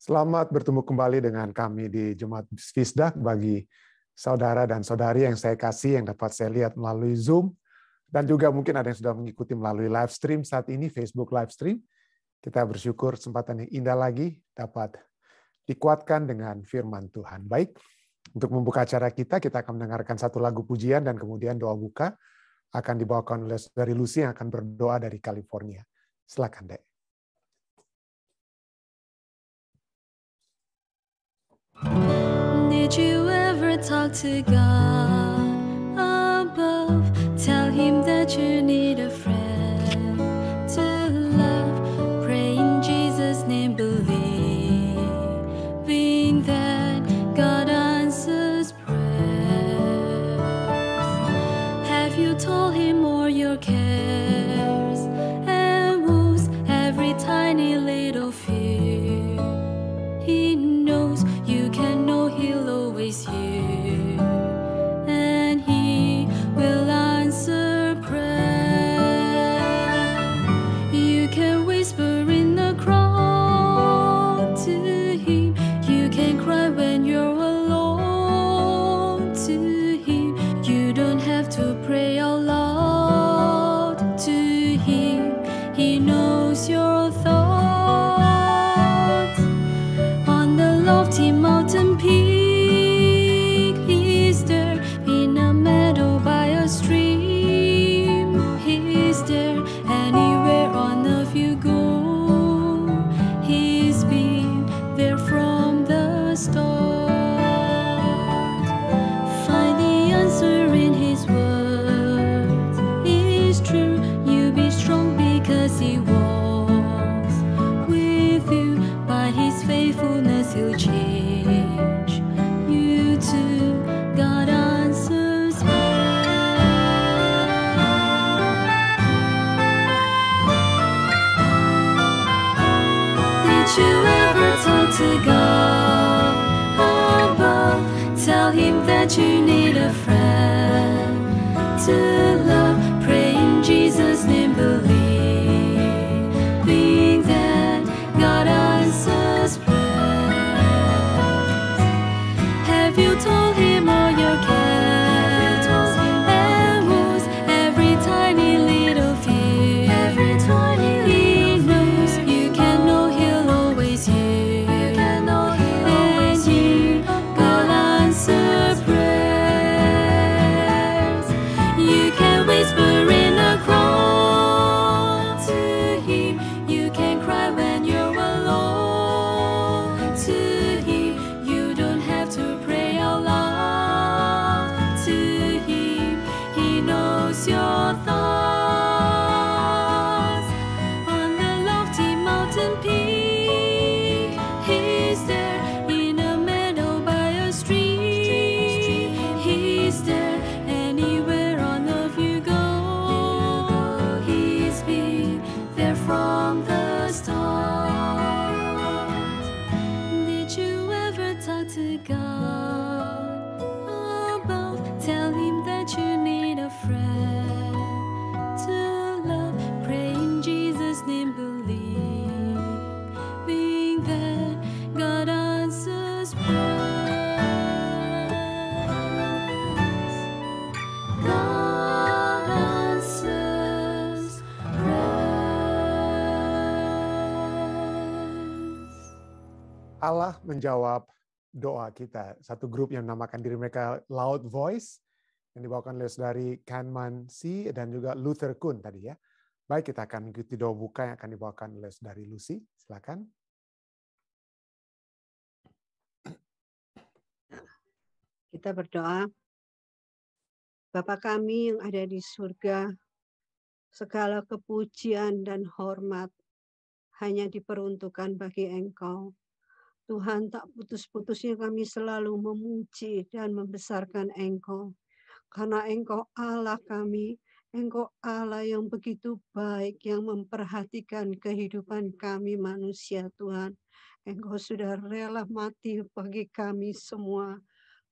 Selamat bertemu kembali dengan kami di Jemaat Fisdah. Bagi saudara dan saudari yang saya kasih, yang dapat saya lihat melalui Zoom, dan juga mungkin ada yang sudah mengikuti melalui live stream saat ini, Facebook live stream. Kita bersyukur kesempatan yang indah lagi dapat dikuatkan dengan firman Tuhan. Baik, untuk membuka acara kita akan mendengarkan satu lagu pujian dan kemudian doa buka akan dibawakan oleh saudari Lucy yang akan berdoa dari California. Silakan, Dek. Did you ever talk to God above? Tell him that you need a friend to love. Pray in Jesus' name, believing that God answers prayers. Have you told him all your cares and woes, every tiny little fear? He knows you can know he'll always hear, and he will answer prayer. You can whisper in the crowd to him, you can cry when you're alone to him. You don't have to pray out loud to him, he knows your thoughts. On the lofty mountain peak, he's there. In a meadow by a stream, he's there. Anywhere on earth you go, he's been there from the start. Find the answer in his words, it's true. You be strong because he walks with you. By his faithfulness he'll change you too. God answers prayer. Did you ever talk to God above? Tell him that you need a friend to love. Pray in Jesus' name, believing that God answers prayers. Have you told him all your cares and woes, every tiny little fear? He knows you can know he'll always hear, and he will answer prayers. You can whisper in a crowd to him, you can cry when you're alone to him. You don't have to pray out loud to him, he knows your thoughts. On the lofty mountain peak, he's there. In a meadow by a stream, he's there. Anywhere on earth you go, he's been there from the start. Did you ever talk to God above? Tell him that you need a friend to love. Pray in Jesus' name, believing that God answers prayers. God answers prayers. Allah menjawab doa kita. Satu grup yang menamakan diri mereka Loud Voice, yang dibawakan oleh saudari Kanman C dan juga Luther Kun tadi ya. Baik, kita akan mengikuti doa buka yang akan dibawakan oleh saudari Lucy. Silakan. Kita berdoa. Bapa kami yang ada di surga, segala kepujian dan hormat hanya diperuntukkan bagi Engkau. Tuhan, tak putus-putusnya kami selalu memuji dan membesarkan Engkau. Karena Engkau Allah kami, Engkau Allah yang begitu baik, yang memperhatikan kehidupan kami manusia, Tuhan. Engkau sudah rela mati bagi kami semua.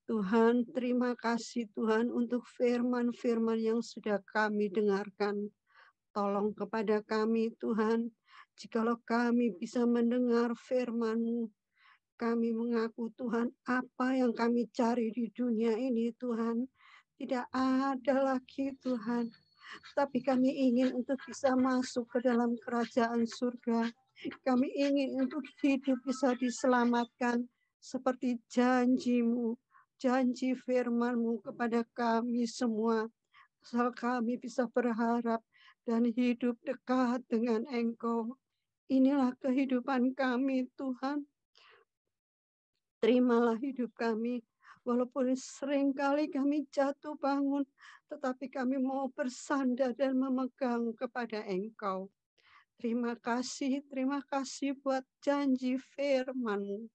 Tuhan, terima kasih Tuhan untuk firman-firman yang sudah kami dengarkan. Tolong kepada kami Tuhan, jikalau kami bisa mendengar firman-Mu, Kami mengaku Tuhan, apa yang kami cari di dunia ini Tuhan, tidak ada lagi Tuhan. Tapi kami ingin untuk bisa masuk ke dalam kerajaan surga. Kami ingin untuk hidup bisa diselamatkan seperti janji-Mu, janji firman-Mu kepada kami semua. Asal kami bisa berharap dan hidup dekat dengan Engkau. Inilah kehidupan kami Tuhan. Terimalah hidup kami, walaupun seringkali kami jatuh bangun, tetapi kami mau bersandar dan memegang kepada Engkau. Terima kasih buat janji firman-Mu.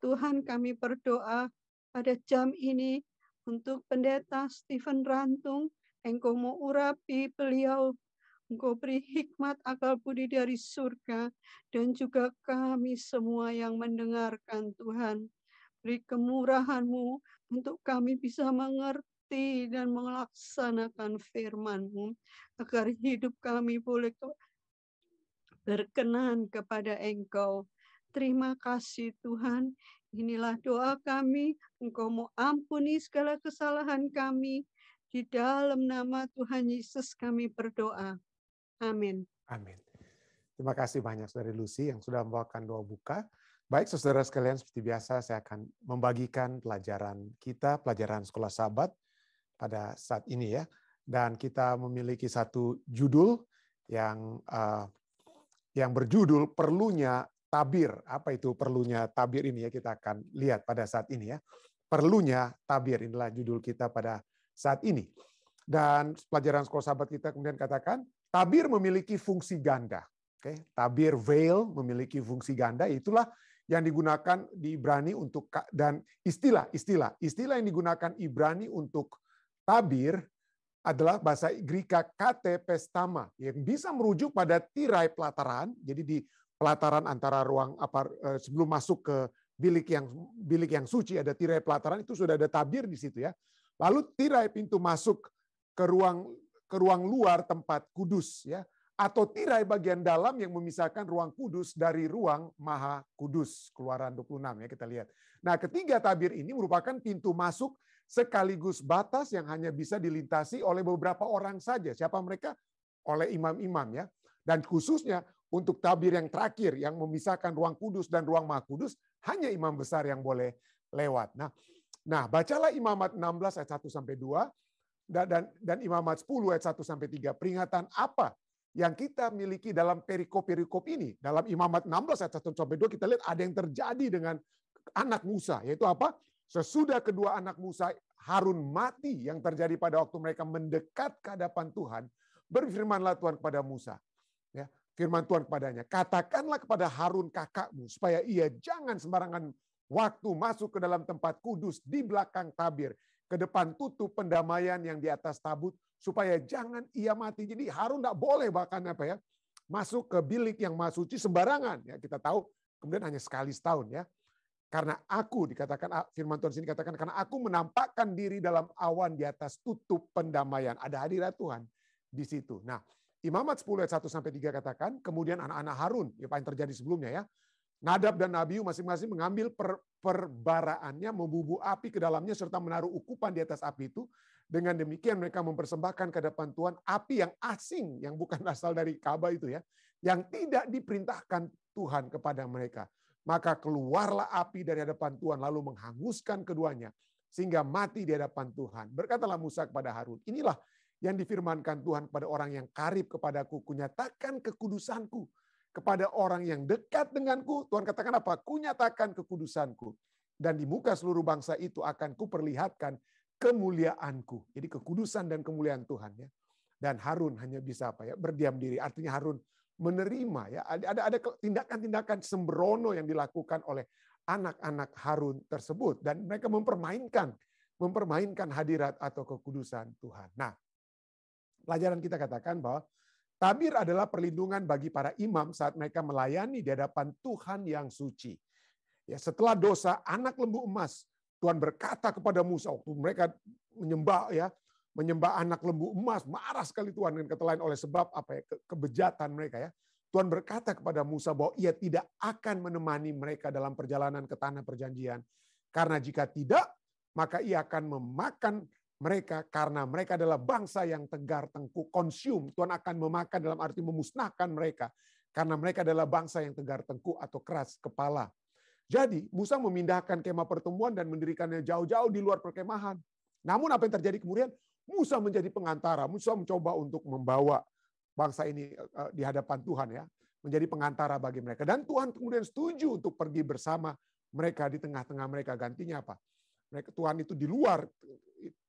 Tuhan, kami berdoa pada jam ini untuk Pendeta Stephen Rantung. Engkau mau urapi beliau, Engkau beri hikmat akal budi dari surga, dan juga kami semua yang mendengarkan Tuhan. Beri kemurahan-Mu untuk kami bisa mengerti dan melaksanakan firman-Mu, agar hidup kami boleh berkenan kepada Engkau. Terima kasih Tuhan. Inilah doa kami. Engkau mau ampuni segala kesalahan kami. Di dalam nama Tuhan Yesus kami berdoa. Amin. Amin. Terima kasih banyak Saudari Lucy yang sudah membawakan doa buka. Baik saudara sekalian, seperti biasa saya akan membagikan pelajaran kita, pelajaran sekolah Sabat pada saat ini ya. Dan kita memiliki satu judul yang berjudul Perlunya Tabir. Apa itu perlunya tabir ini ya, kita akan lihat pada saat ini ya. Perlunya tabir, inilah judul kita pada saat ini. Dan pelajaran sekolah Sabat kita kemudian katakan, tabir memiliki fungsi ganda. Oke, tabir veil memiliki fungsi ganda, itulah yang digunakan di Ibrani untuk, dan istilah yang digunakan Ibrani untuk tabir adalah bahasa Greka kate pestama, yang bisa merujuk pada tirai pelataran. Jadi di pelataran antara ruang sebelum masuk ke bilik yang suci ada tirai pelataran, itu sudah ada tabir di situ ya. Lalu tirai pintu masuk ke ruang luar tempat kudus ya, atau tirai bagian dalam yang memisahkan ruang kudus dari ruang maha kudus. Keluaran 26 ya kita lihat. Nah, ketiga tabir ini merupakan pintu masuk sekaligus batas yang hanya bisa dilintasi oleh beberapa orang saja. Siapa mereka? Oleh imam-imam ya. Dan khususnya untuk tabir yang terakhir yang memisahkan ruang kudus dan ruang maha kudus, hanya imam besar yang boleh lewat. Nah, bacalah Imamat 16 ayat 1 sampai 2 dan Imamat 10 ayat 1 sampai 3. Peringatan apa yang kita miliki dalam perikop-perikop ini? Dalam Imamat 16 ayat 1 sampai 2 kita lihat ada yang terjadi dengan anak Musa, yaitu apa? Sesudah kedua anak Musa Harun mati, yang terjadi pada waktu mereka mendekat ke hadapan Tuhan, berfirmanlah Tuhan kepada Musa. Ya, firman Tuhan kepadanya, katakanlah kepada Harun kakakmu supaya ia jangan sembarangan waktu masuk ke dalam tempat kudus di belakang tabir, ke depan tutup pendamaian yang di atas tabut, supaya jangan ia mati. Jadi Harun tidak boleh bahkan masuk ke bilik yang maha suci sembarangan. Ya, kita tahu kemudian hanya sekali setahun ya. Karena aku, dikatakan firman Tuhan sini katakan, karena aku menampakkan diri dalam awan di atas tutup pendamaian. Ada hadirat Tuhan di situ. Nah, Imamat 10 ayat 1 sampai 3 katakan, kemudian anak-anak Harun, apa yang terjadi sebelumnya ya. Nadab dan Abihu masing-masing mengambil perbaraannya, membubuh api ke dalamnya serta menaruh ukupan di atas api itu. Dengan demikian mereka mempersembahkan ke hadapan Tuhan api yang asing, yang bukan asal dari Ka'bah itu ya, yang tidak diperintahkan Tuhan kepada mereka. Maka keluarlah api dari hadapan Tuhan lalu menghanguskan keduanya sehingga mati di hadapan Tuhan. Berkatalah Musa kepada Harun, inilah yang difirmankan Tuhan kepada orang yang karib kepadaku, kunyatakan kekudusanku. Kepada orang yang dekat denganku, Tuhan katakan apa? Kunyatakan kekudusanku. Dan di muka seluruh bangsa itu akan kuperlihatkan kemuliaanku. Jadi kekudusan dan kemuliaan Tuhan ya. Dan Harun hanya bisa berdiam diri. Artinya Harun menerima ya. Ada tindakan-tindakan sembrono yang dilakukan oleh anak-anak Harun tersebut, dan mereka mempermainkan hadirat atau kekudusan Tuhan. Nah, pelajaran kita katakan bahwa tabir adalah perlindungan bagi para imam saat mereka melayani di hadapan Tuhan yang suci. Ya, setelah dosa anak lembu emas, Tuhan berkata kepada Musa waktu mereka menyembah anak lembu emas, marah sekali Tuhan dengan kata lain oleh sebab kebejatan mereka ya. Tuhan berkata kepada Musa bahwa ia tidak akan menemani mereka dalam perjalanan ke tanah perjanjian. Karena jika tidak, maka ia akan memakan mereka karena mereka adalah bangsa yang tegar tengkuk. Consume, Tuhan akan memakan dalam arti memusnahkan mereka. Karena mereka adalah bangsa yang tegar tengkuk atau keras kepala. Jadi Musa memindahkan kemah pertemuan dan mendirikannya jauh-jauh di luar perkemahan. Namun apa yang terjadi kemudian? Musa menjadi pengantara. Musa mencoba untuk membawa bangsa ini di hadapan Tuhan, ya, menjadi pengantara bagi mereka. Dan Tuhan kemudian setuju untuk pergi bersama mereka di tengah-tengah mereka. Gantinya apa? Mereka, Tuhan itu di luar,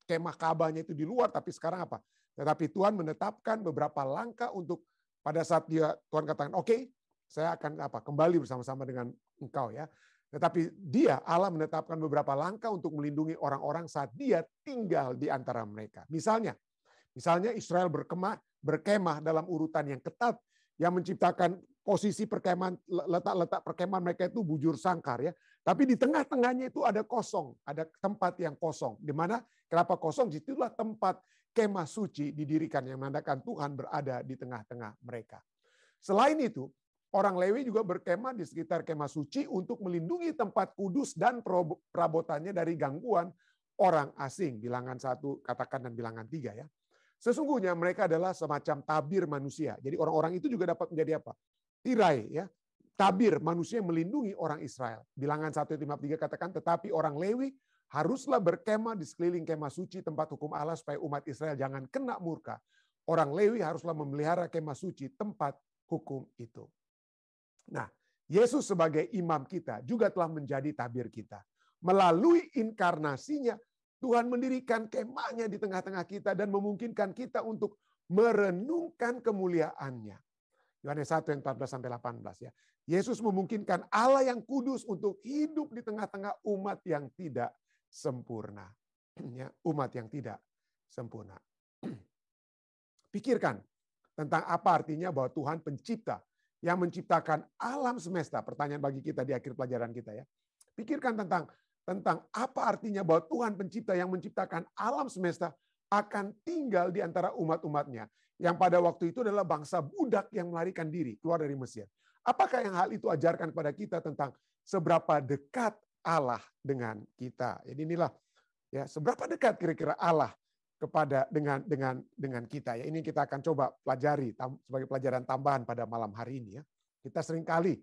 kemah Ka'bahnya itu di luar, tapi sekarang apa? Tetapi Tuhan menetapkan beberapa langkah untuk pada saat Tuhan katakan, oke, saya akan kembali bersama-sama dengan engkau, ya. Tetapi Allah menetapkan beberapa langkah untuk melindungi orang-orang saat dia tinggal di antara mereka. Misalnya Israel berkemah dalam urutan yang ketat, yang menciptakan posisi perkemahan, letak perkemahan mereka itu bujur sangkar, ya. Tapi di tengah-tengahnya itu ada kosong, ada tempat yang kosong. Di mana kenapa kosong? Situlah tempat kemah suci didirikan, yang menandakan Tuhan berada di tengah-tengah mereka. Selain itu, orang Lewi juga berkemah di sekitar kemah suci untuk melindungi tempat kudus dan perabotannya dari gangguan orang asing. Bilangan 1 katakan dan bilangan 3, ya. Sesungguhnya mereka adalah semacam tabir manusia. Jadi orang-orang itu juga dapat menjadi apa? Tirai, ya. Tabir manusia yang melindungi orang Israel. Bilangan 1:53 katakan, tetapi orang Lewi haruslah berkemah di sekeliling kemah suci tempat hukum Allah supaya umat Israel jangan kena murka. Orang Lewi haruslah memelihara kemah suci tempat hukum itu. Nah, Yesus sebagai imam kita juga telah menjadi tabir kita. Melalui inkarnasinya, Tuhan mendirikan kemahnya di tengah-tengah kita dan memungkinkan kita untuk merenungkan kemuliaannya. Yohanes 1 yang 14-18, ya. Yesus memungkinkan Allah yang kudus untuk hidup di tengah-tengah umat yang tidak sempurna. Ya, umat yang tidak sempurna. Pikirkan tentang apa artinya bahwa Tuhan pencipta yang menciptakan alam semesta. Pertanyaan bagi kita di akhir pelajaran kita, ya. Pikirkan tentang apa artinya bahwa Tuhan pencipta yang menciptakan alam semesta akan tinggal di antara umat-umatnya. Yang pada waktu itu adalah bangsa budak yang melarikan diri keluar dari Mesir. Apakah yang hal itu ajarkan kepada kita tentang seberapa dekat Allah dengan kita? Jadi inilah, ya, seberapa dekat kira-kira Allah kepada dengan kita, ya. Ini kita akan coba pelajari sebagai pelajaran tambahan pada malam hari ini, ya. Kita seringkali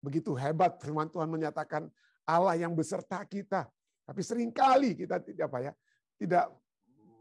begitu hebat firman Tuhan menyatakan Allah yang beserta kita, tapi seringkali kita tidak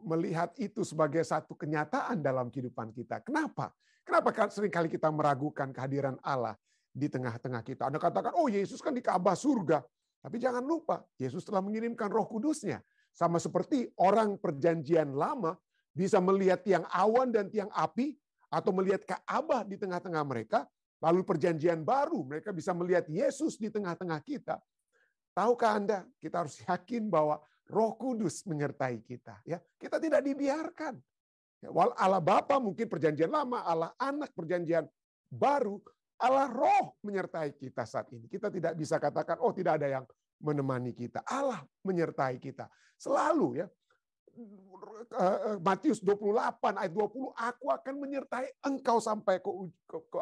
melihat itu sebagai satu kenyataan dalam kehidupan kita. Kenapa? Kenapa seringkali kita meragukan kehadiran Allah di tengah-tengah kita? Anda katakan, oh, Yesus kan di Ka'bah surga. Tapi jangan lupa, Yesus telah mengirimkan Roh Kudusnya. Sama seperti orang perjanjian lama bisa melihat tiang awan dan tiang api, atau melihat Ka'bah di tengah-tengah mereka, lalu perjanjian baru mereka bisa melihat Yesus di tengah-tengah kita. Tahukah Anda, kita harus yakin bahwa Roh Kudus menyertai kita. Ya, kita tidak dibiarkan. Ya, Allah Bapa mungkin perjanjian lama, Allah Anak perjanjian baru, Allah Roh menyertai kita saat ini. Kita tidak bisa katakan, oh, tidak ada yang menemani kita. Allah menyertai kita selalu, ya. Matius 28 ayat 20, aku akan menyertai engkau sampai ke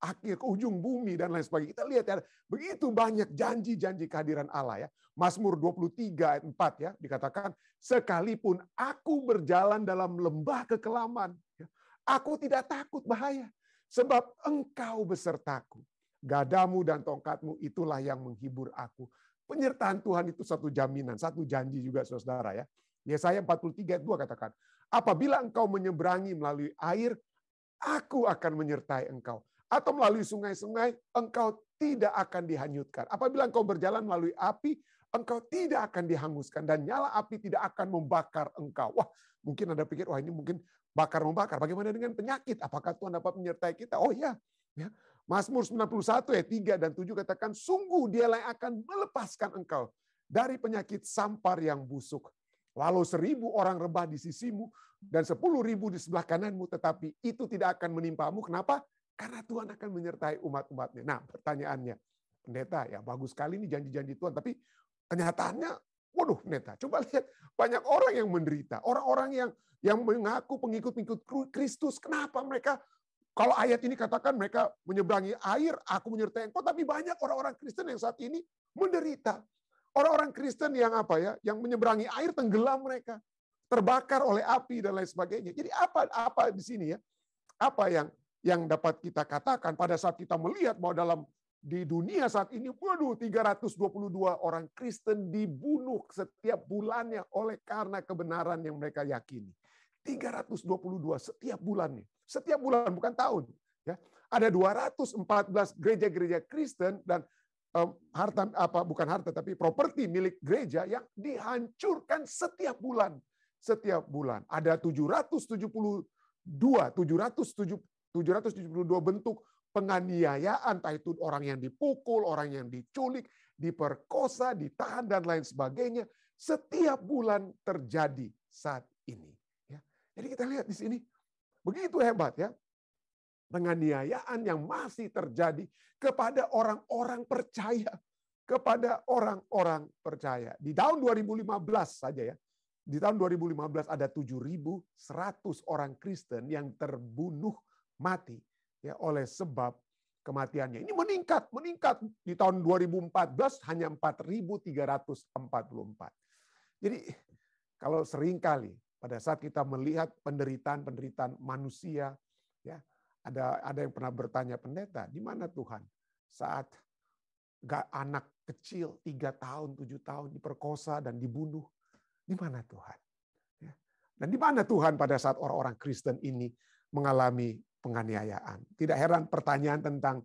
akhir, ke ujung bumi dan lain sebagainya. Kita lihat, ya, begitu banyak janji-janji kehadiran Allah, ya. Mazmur 23 ayat 4, ya, dikatakan, sekalipun aku berjalan dalam lembah kekelaman, ya, aku tidak takut bahaya, sebab engkau besertaku. Gadamu dan tongkatmu itulah yang menghibur aku. Penyertaan Tuhan itu satu jaminan, satu janji juga, saudara, ya. Yesaya 43 ayat 2 katakan, apabila engkau menyeberangi melalui air, aku akan menyertai engkau. Atau melalui sungai-sungai, engkau tidak akan dihanyutkan. Apabila engkau berjalan melalui api, engkau tidak akan dihanguskan. Dan nyala api tidak akan membakar engkau. Wah, mungkin Anda pikir, wah, ini mungkin bakar-membakar. Bagaimana dengan penyakit? Apakah Tuhan dapat menyertai kita? Oh ya, ya. Mazmur 91 ayat 3 dan 7 katakan, sungguh dialah yang akan melepaskan engkau dari penyakit sampar yang busuk. Walau 1000 orang rebah di sisimu dan 10.000 di sebelah kananmu, tetapi itu tidak akan menimpamu. Kenapa? Karena Tuhan akan menyertai umat-umatnya. Nah, pertanyaannya, pendeta, ya bagus sekali ini janji-janji Tuhan, tapi kenyataannya, waduh, pendeta, coba lihat banyak orang yang menderita, orang-orang yang mengaku pengikut-pengikut Kristus. Kenapa mereka Kalau ayat ini katakan mereka menyeberangi air, aku menyertai engkau, tapi banyak orang-orang Kristen yang saat ini menderita. Orang-orang Kristen yang apa ya, yang menyeberangi air tenggelam mereka, terbakar oleh api dan lain sebagainya. Jadi apa di sini ya? Apa yang dapat kita katakan pada saat kita melihat bahwa di dunia saat ini, 322 orang Kristen dibunuh setiap bulannya oleh karena kebenaran yang mereka yakini. 322 setiap bulannya. Setiap bulan, bukan tahun. Ya, ada 214 gereja-gereja Kristen dan bukan harta tapi properti milik gereja yang dihancurkan setiap bulan. Setiap bulan ada 772 bentuk penganiayaan, entah itu orang yang dipukul, orang yang diculik, diperkosa, ditahan dan lain sebagainya. Setiap bulan terjadi saat ini. Ya. Jadi kita lihat di sini begitu hebat ya. Penganiayaan yang masih terjadi kepada orang-orang percaya. Kepada orang-orang percaya. Di tahun 2015 saja ya. Di tahun 2015 ada 7.100 orang Kristen yang terbunuh mati ya oleh sebab kematiannya. Ini meningkat di tahun 2014 hanya 4.344. Jadi kalau seringkali pada saat kita melihat penderitaan manusia ya, ada yang pernah bertanya, pendeta, di mana Tuhan saat anak kecil 3 tahun, 7 tahun diperkosa dan dibunuh? Di mana Tuhan? Ya. Dan di mana Tuhan pada saat orang-orang Kristen ini mengalami penganiayaan? Tidak heran pertanyaan tentang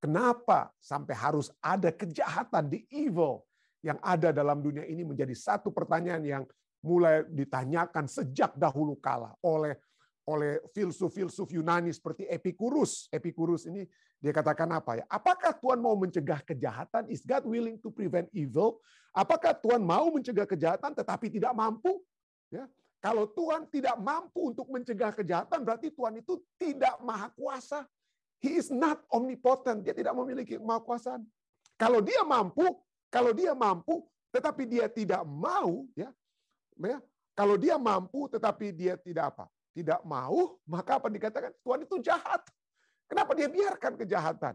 kenapa sampai harus ada kejahatan, the evil yang ada dalam dunia ini menjadi satu pertanyaan yang mulai ditanyakan sejak dahulu kala oleh filsuf-filsuf Yunani seperti Epicurus. Epicurus ini dia katakan apa ya? Apakah Tuhan mau mencegah kejahatan? Is God willing to prevent evil? Apakah Tuhan mau mencegah kejahatan tetapi tidak mampu? Ya. Kalau Tuhan tidak mampu untuk mencegah kejahatan, berarti Tuhan itu tidak maha kuasa. He is not omnipotent. Dia tidak memiliki kemahakuasaan. Kalau dia mampu, tetapi dia tidak mau, ya. Kalau dia mampu tetapi dia tidak apa? Tidak mau, maka apa dikatakan? Tuhan itu jahat. Kenapa dia biarkan kejahatan?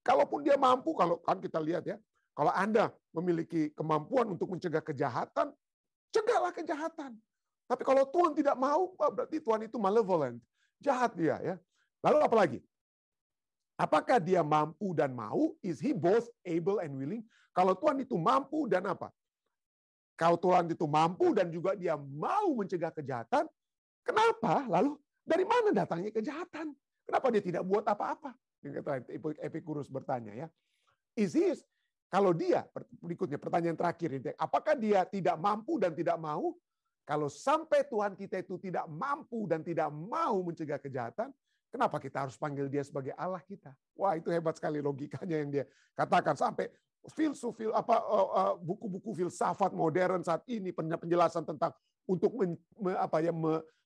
Kalaupun dia mampu, kalau kan kita lihat ya, kalau Anda memiliki kemampuan untuk mencegah kejahatan, cegahlah kejahatan. Tapi kalau Tuhan tidak mau, berarti Tuhan itu malevolent, jahat dia ya. Lalu apa lagi? Apakah dia mampu dan mau? Is he both able and willing? Kalau Tuhan itu mampu dan apa? Kalau Tuhan itu mampu dan juga dia mau mencegah kejahatan, kenapa? Lalu dari mana datangnya kejahatan? Kenapa dia tidak buat apa-apa? Epicurus bertanya ya. Kalau dia, berikutnya pertanyaan terakhir, apakah dia tidak mampu dan tidak mau? Kalau sampai Tuhan kita itu tidak mampu dan tidak mau mencegah kejahatan, kenapa kita harus panggil dia sebagai Allah kita? Wah, itu hebat sekali logikanya yang dia katakan. Sampai buku-buku filsafat modern saat ini, penjelasan tentang untuk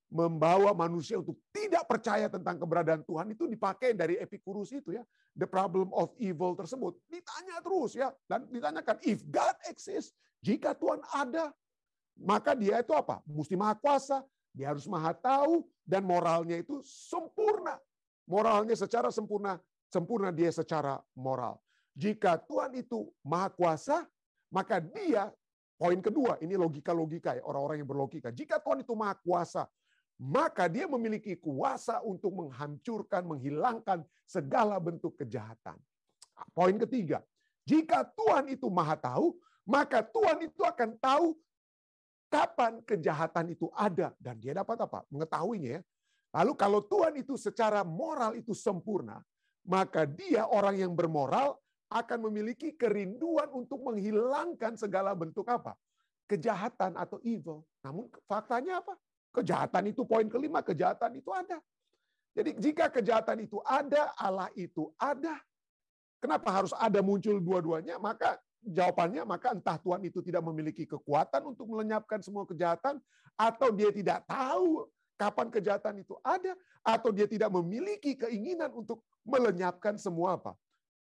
membawa manusia untuk tidak percaya tentang keberadaan Tuhan itu dipakai dari Epicurus itu ya. The problem of evil tersebut. Ditanya terus ya. Dan ditanyakan, if God exists, jika Tuhan ada, maka dia itu apa? Mesti maha kuasa, dia harus maha tahu, dan moralnya itu sempurna. Moralnya secara sempurna dia secara moral. Jika Tuhan itu maha kuasa, maka dia, poin kedua, ini logika-logika ya, orang-orang yang berlogika. Jika Tuhan itu maha kuasa, maka dia memiliki kuasa untuk menghancurkan, menghilangkan segala bentuk kejahatan. Poin ketiga, jika Tuhan itu maha tahu, maka Tuhan itu akan tahu kapan kejahatan itu ada. Dan dia dapat apa? Mengetahuinya ya. Lalu kalau Tuhan itu secara moral itu sempurna, maka dia orang yang bermoral akan memiliki kerinduan untuk menghilangkan segala bentuk apa? Kejahatan atau evil. Namun faktanya apa? Kejahatan itu poin kelima, kejahatan itu ada. Jadi jika kejahatan itu ada, Allah itu ada. Kenapa harus ada muncul dua-duanya? Maka jawabannya, maka entah Tuhan itu tidak memiliki kekuatan untuk melenyapkan semua kejahatan, atau dia tidak tahu kapan kejahatan itu ada, atau dia tidak memiliki keinginan untuk melenyapkan semua apa?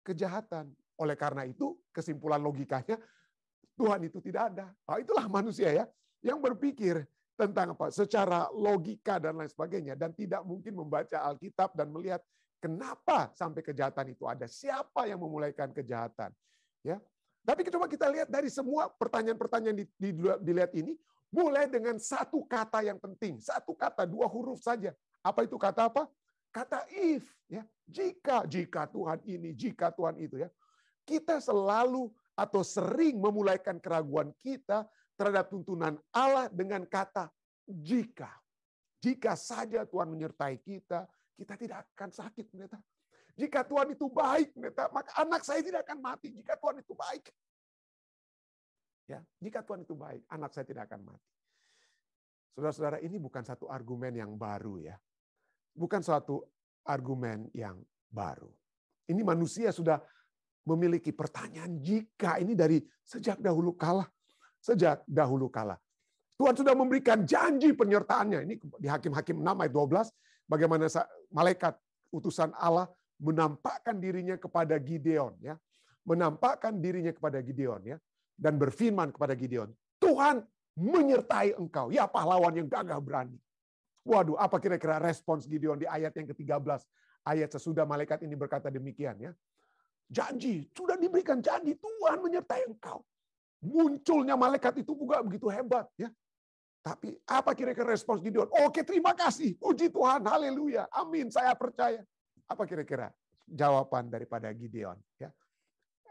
Kejahatan. Oleh karena itu, kesimpulan logikanya, Tuhan itu tidak ada. Itulah manusia ya, yang berpikir, tentang apa? Secara logika dan lain sebagainya, dan tidak mungkin membaca Alkitab dan melihat kenapa sampai kejahatan itu ada, siapa yang memulaikan kejahatan, ya. Tapi coba kita lihat dari semua pertanyaan-pertanyaan dilihat ini, mulai dengan satu kata yang penting, satu kata, 2 huruf saja. Apa itu kata apa? Kata if, ya. Jika Tuhan ini, jika Tuhan itu, ya. Kita selalu atau sering memulaikan keraguan kita terhadap tuntunan Allah dengan kata jika. Jika saja Tuhan menyertai kita, kita tidak akan sakit, pendeta. Jika Tuhan itu baik, pendeta, maka anak saya tidak akan mati. Jika Tuhan itu baik. Ya, jika Tuhan itu baik, anak saya tidak akan mati. Saudara-saudara, ini bukan satu argumen yang baru, ya. Bukan suatu argumen yang baru. Ini manusia sudah memiliki pertanyaan jika ini dari sejak dahulu kala. Sejak dahulu kala. Tuhan sudah memberikan janji penyertaannya. Ini di Hakim-Hakim 6 ayat 12. Bagaimana malaikat utusan Allah menampakkan dirinya kepada Gideon. Ya. Menampakkan dirinya kepada Gideon. Ya. Dan berfirman kepada Gideon, Tuhan menyertai engkau. Ya, pahlawan yang gagah berani. Waduh, apa kira-kira respons Gideon di ayat yang ke-13? Ayat sesudah malaikat ini berkata demikian, ya. Janji, sudah diberikan janji, Tuhan menyertai engkau. Munculnya malaikat itu juga begitu hebat, ya. Tapi apa kira-kira respons Gideon? Oke, terima kasih. Puji Tuhan, haleluya. Amin, saya percaya. Apa kira-kira jawaban daripada Gideon, ya?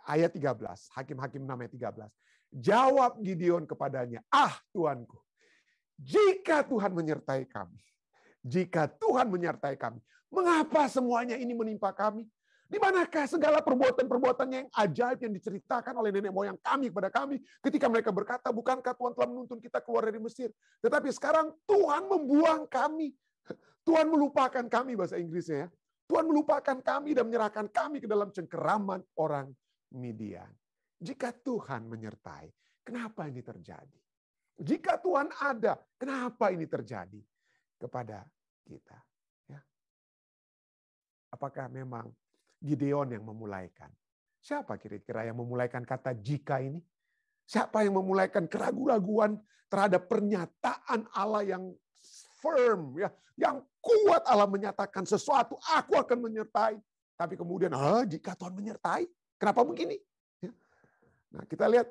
Ayat 13, Hakim-Hakim 6 ayat 13. Jawab Gideon kepadanya, Tuanku, jika Tuhan menyertai kami, jika Tuhan menyertai kami, mengapa semuanya ini menimpa kami? Di manakah segala perbuatan-perbuatan yang ajaib yang diceritakan oleh nenek moyang kami kepada kami ketika mereka berkata, bukankah Tuhan telah menuntun kita keluar dari Mesir? Tetapi sekarang Tuhan membuang kami. Tuhan melupakan kami, bahasa Inggrisnya, ya. Tuhan melupakan kami dan menyerahkan kami ke dalam cengkeraman orang Midian. Jika Tuhan menyertai, kenapa ini terjadi? Jika Tuhan ada, kenapa ini terjadi kepada kita? Ya. Apakah memang Gideon yang memulaikan? Siapa kira-kira yang memulaikan kata jika ini? Siapa yang memulaikan keraguan-raguan terhadap pernyataan Allah yang firm, ya, yang kuat? Allah menyatakan sesuatu, aku akan menyertai. Tapi kemudian, jika Tuhan menyertai, kenapa begini? Ya. Nah, kita lihat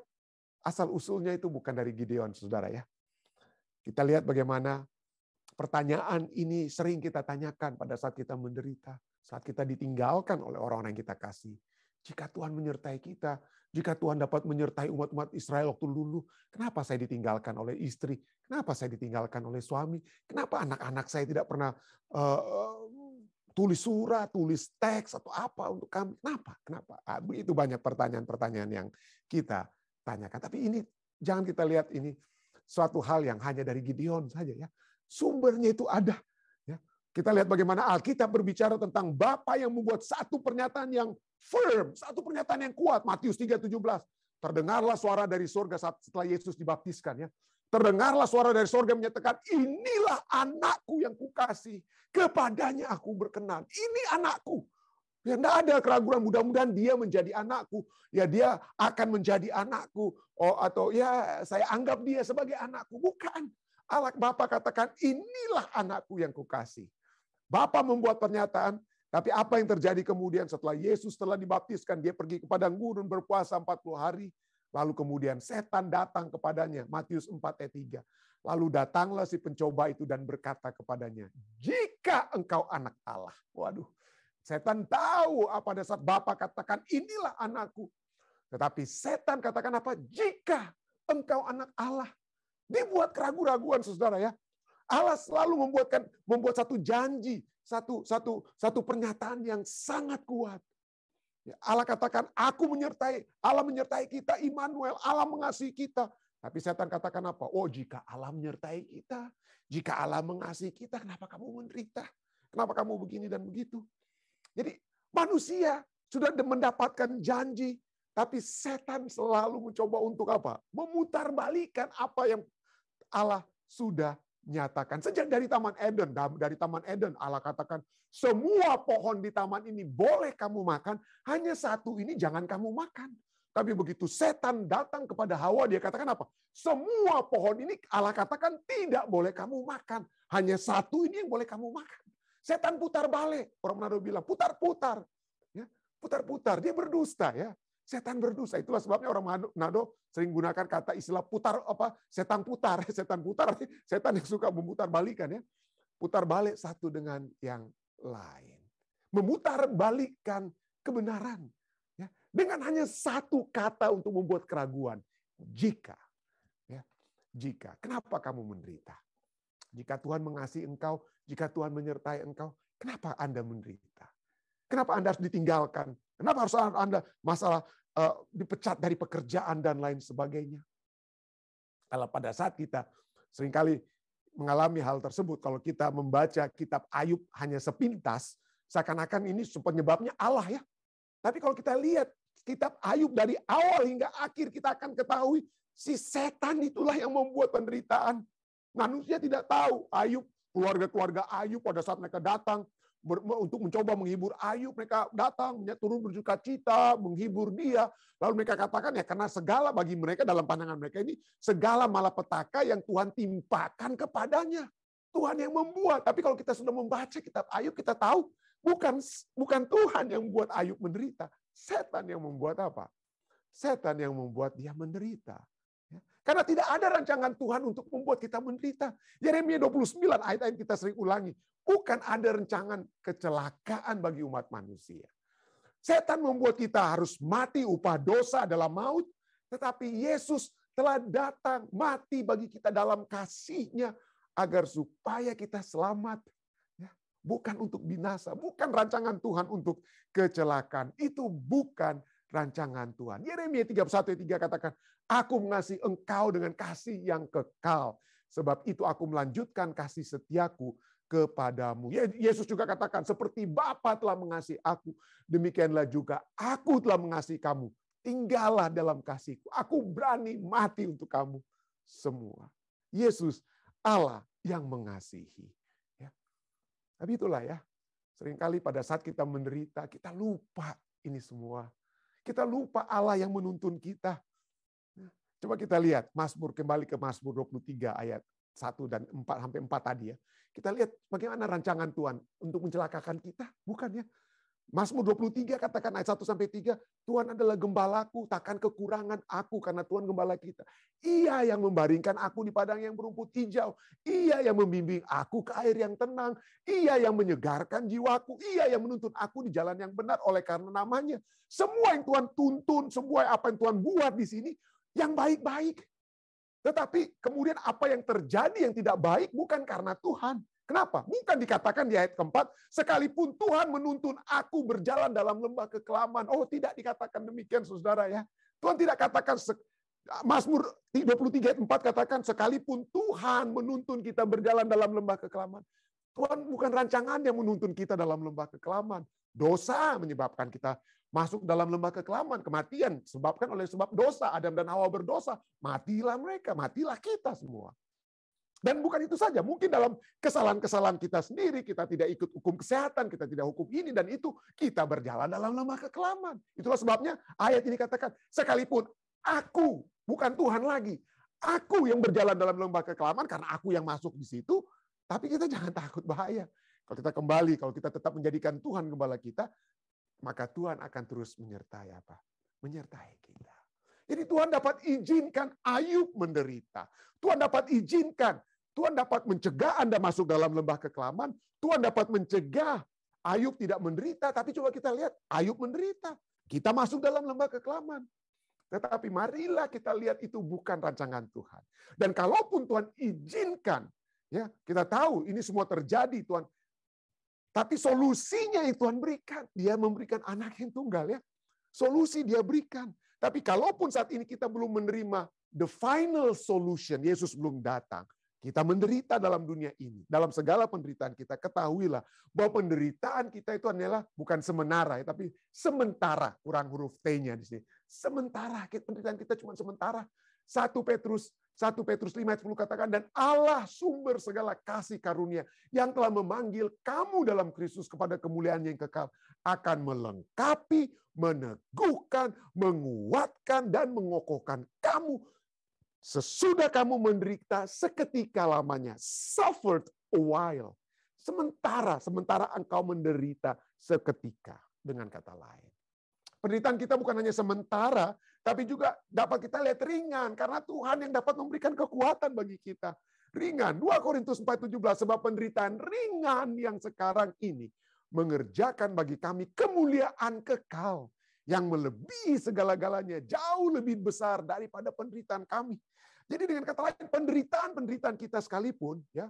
asal-usulnya itu bukan dari Gideon, saudara, ya. Kita lihat bagaimana pertanyaan ini sering kita tanyakan pada saat kita menderita, saat kita ditinggalkan oleh orang-orang yang kita kasih. Jika Tuhan menyertai kita, jika Tuhan dapat menyertai umat-umat Israel waktu dulu, kenapa saya ditinggalkan oleh istri? Kenapa saya ditinggalkan oleh suami? Kenapa anak-anak saya tidak pernah tulis surat, tulis teks atau apa untuk kami? Kenapa? Begitu banyak pertanyaan-pertanyaan yang kita tanyakan. Tapi ini jangan kita lihat ini suatu hal yang hanya dari Gideon saja, ya. Sumbernya itu ada. Ya. Kita lihat bagaimana Alkitab berbicara tentang Bapa yang membuat satu pernyataan yang firm, satu pernyataan yang kuat. Matius 3:17. Terdengarlah suara dari surga setelah Yesus dibaptiskan, ya. Terdengarlah suara dari surga menyatakan, inilah anakku yang kukasih, kepadanya aku berkenan. Ini anakku. Ya, tidak ada keraguan, mudah-mudahan dia menjadi anakku. Ya, dia akan menjadi anakku. Atau ya, saya anggap dia sebagai anakku. Bukan. Allah Bapa katakan, inilah anakku yang kukasih. Bapa membuat pernyataan, tapi apa yang terjadi kemudian setelah Yesus telah dibaptiskan, dia pergi ke padang gurun berpuasa 40 hari. Lalu kemudian setan datang kepadanya, Matius 4 ayat 3. Lalu datanglah si pencoba itu dan berkata kepadanya, jika engkau anak Allah. Waduh, setan tahu pada saat Bapa katakan, inilah anakku. Tetapi setan katakan apa? Jika engkau anak Allah. Dibuat keraguan-raguan, saudara, ya. Allah selalu membuat satu janji, satu pernyataan yang sangat kuat. Ya, Allah katakan, aku menyertai, Allah menyertai kita, Immanuel, Allah mengasihi kita. Tapi setan katakan apa? Oh, jika Allah menyertai kita, jika Allah mengasihi kita, kenapa kamu menderita? Kenapa kamu begini dan begitu? Jadi manusia sudah mendapatkan janji, tapi setan selalu mencoba untuk apa? Memutarbalikkan apa yang Allah sudah nyatakan. Sejak dari Taman Eden, Allah katakan, semua pohon di taman ini boleh kamu makan, hanya satu ini jangan kamu makan. Tapi begitu setan datang kepada Hawa, dia katakan apa? Semua pohon ini Allah katakan tidak boleh kamu makan. Hanya satu ini yang boleh kamu makan. Setan putar balik. Orang Manado bilang putar-putar. Ya, putar-putar. Dia berdusta ya. Setan berdusta. Itulah sebabnya orang Manado sering gunakan kata istilah putar apa? Setan putar. Setan putar. Setan yang suka memutar balikan ya. Putar balik satu dengan yang lain. Memutar balikkan kebenaran. Ya, dengan hanya satu kata untuk membuat keraguan. Jika. Ya, jika. Kenapa kamu menderita? Jika Tuhan mengasihi engkau, jika Tuhan menyertai engkau, kenapa Anda menderita? Kenapa Anda harus ditinggalkan? Kenapa harus Anda masalah dipecat dari pekerjaan dan lain sebagainya? Kalau pada saat kita seringkali mengalami hal tersebut, kalau kita membaca kitab Ayub hanya sepintas, seakan-akan ini penyebabnya Allah ya. Tapi kalau kita lihat kitab Ayub dari awal hingga akhir, kita akan ketahui si setan itulah yang membuat penderitaan. Manusia tidak tahu. Ayub, keluarga-keluarga Ayub pada saat mereka datang untuk mencoba menghibur Ayub, mereka datang turun bersuka cita, menghibur dia. Lalu mereka katakan ya karena segala bagi mereka dalam pandangan mereka ini segala malapetaka yang Tuhan timpakan kepadanya. Tuhan yang membuat. Tapi kalau kita sudah membaca kitab Ayub, kita tahu bukan Tuhan yang membuat Ayub menderita. Setan yang membuat apa? Setan yang membuat dia menderita. Ya. Karena tidak ada rancangan Tuhan untuk membuat kita menderita. Yeremia 29 ayat yang kita sering ulangi. Bukan ada rancangan kecelakaan bagi umat manusia. Setan membuat kita harus mati, upah dosa adalah maut. Tetapi Yesus telah datang mati bagi kita dalam kasih-Nya agar supaya kita selamat. Bukan untuk binasa, bukan rancangan Tuhan untuk kecelakaan. Itu bukan rancangan Tuhan. Yeremia 31:3 katakan, aku mengasihi engkau dengan kasih yang kekal. Sebab itu aku melanjutkan kasih setiaku kepadamu. Yesus juga katakan, seperti Bapa telah mengasihi aku, demikianlah juga aku telah mengasihi kamu. Tinggallah dalam kasihku. Aku berani mati untuk kamu semua. Yesus Allah yang mengasihi. Tapi itulah ya, seringkali pada saat kita menderita, kita lupa ini semua. Kita lupa Allah yang menuntun kita. Coba kita lihat, kembali ke Mazmur 23 ayat 1 dan 4 sampai 4 tadi ya. Kita lihat bagaimana rancangan Tuhan untuk mencelakakan kita, bukan ya? Mazmur 23 katakan ayat 1 sampai 3, Tuhan adalah gembalaku, takkan kekurangan aku karena Tuhan gembala kita. Ia yang membaringkan aku di padang yang berumput hijau. Ia yang membimbing aku ke air yang tenang. Ia yang menyegarkan jiwaku. Ia yang menuntun aku di jalan yang benar oleh karena namanya. Semua yang Tuhan tuntun, semua apa yang Tuhan buat di sini, yang baik-baik. Tetapi kemudian apa yang terjadi yang tidak baik bukan karena Tuhan. Kenapa? Bukan dikatakan di ayat keempat, sekalipun Tuhan menuntun aku berjalan dalam lembah kekelaman. Oh, tidak dikatakan demikian, saudara ya. Tuhan tidak katakan, Mazmur 23 ayat 4 katakan, sekalipun Tuhan menuntun kita berjalan dalam lembah kekelaman. Tuhan bukan rancangan yang menuntun kita dalam lembah kekelaman. Dosa menyebabkan kita masuk dalam lembah kekelaman. Kematian disebabkan oleh sebab dosa. Adam dan Hawa berdosa. Matilah mereka, matilah kita semua. Dan bukan itu saja, mungkin dalam kesalahan-kesalahan kita sendiri, kita tidak ikut hukum kesehatan, kita tidak hukum ini dan itu, kita berjalan dalam lembah kekelaman. Itulah sebabnya ayat ini katakan, sekalipun aku, bukan Tuhan lagi, aku yang berjalan dalam lembah kekelaman, karena aku yang masuk di situ, tapi kita jangan takut bahaya. Kalau kita kembali, kalau kita tetap menjadikan Tuhan gembala kita, maka Tuhan akan terus menyertai apa? Menyertai kita. Jadi Tuhan dapat izinkan Ayub menderita. Tuhan dapat izinkan, Tuhan dapat mencegah Anda masuk dalam lembah kekelaman. Tuhan dapat mencegah Ayub tidak menderita. Tapi coba kita lihat, Ayub menderita. Kita masuk dalam lembah kekelaman. Tetapi marilah kita lihat itu bukan rancangan Tuhan. Dan kalaupun Tuhan izinkan, ya kita tahu ini semua terjadi Tuhan. Tapi solusinya yang Tuhan berikan, Dia memberikan anak yang tunggal ya. Solusi Dia berikan. Tapi kalaupun saat ini kita belum menerima the final solution, Yesus belum datang, kita menderita dalam dunia ini. Dalam segala penderitaan kita, ketahuilah bahwa penderitaan kita itu adalah bukan sementara, tapi sementara, kurang huruf T-nya di sini. Sementara, penderitaan kita cuma sementara. 1 Petrus 1 Petrus 5 ayat 10 katakan, dan Allah sumber segala kasih karunia yang telah memanggil kamu dalam Kristus kepada kemuliaan yang kekal akan melengkapi, meneguhkan, menguatkan, dan mengokohkan kamu sesudah kamu menderita seketika lamanya. Suffered a while. Sementara engkau menderita seketika. Dengan kata lain. Penderitaan kita bukan hanya sementara, tapi juga dapat kita lihat ringan. Karena Tuhan yang dapat memberikan kekuatan bagi kita. Ringan. 2 Korintus 4:17, sebab penderitaan ringan yang sekarang ini mengerjakan bagi kami kemuliaan kekal yang melebihi segala-galanya, jauh lebih besar daripada penderitaan kami. Jadi dengan kata lain, penderitaan kita sekalipun, ya,